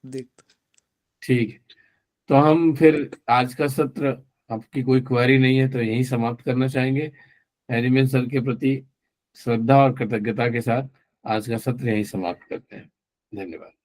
देख। ठीक है, तो हम फिर आज का सत्र, आपकी कोई क्वेरी नहीं है तो यहीं समाप्त करना चाहेंगे। हैरीमैन सर के प्रति श्रद्धा और कृतज्ञता के साथ आज का सत्र यहीं समाप्त करते हैं। धन्यवाद।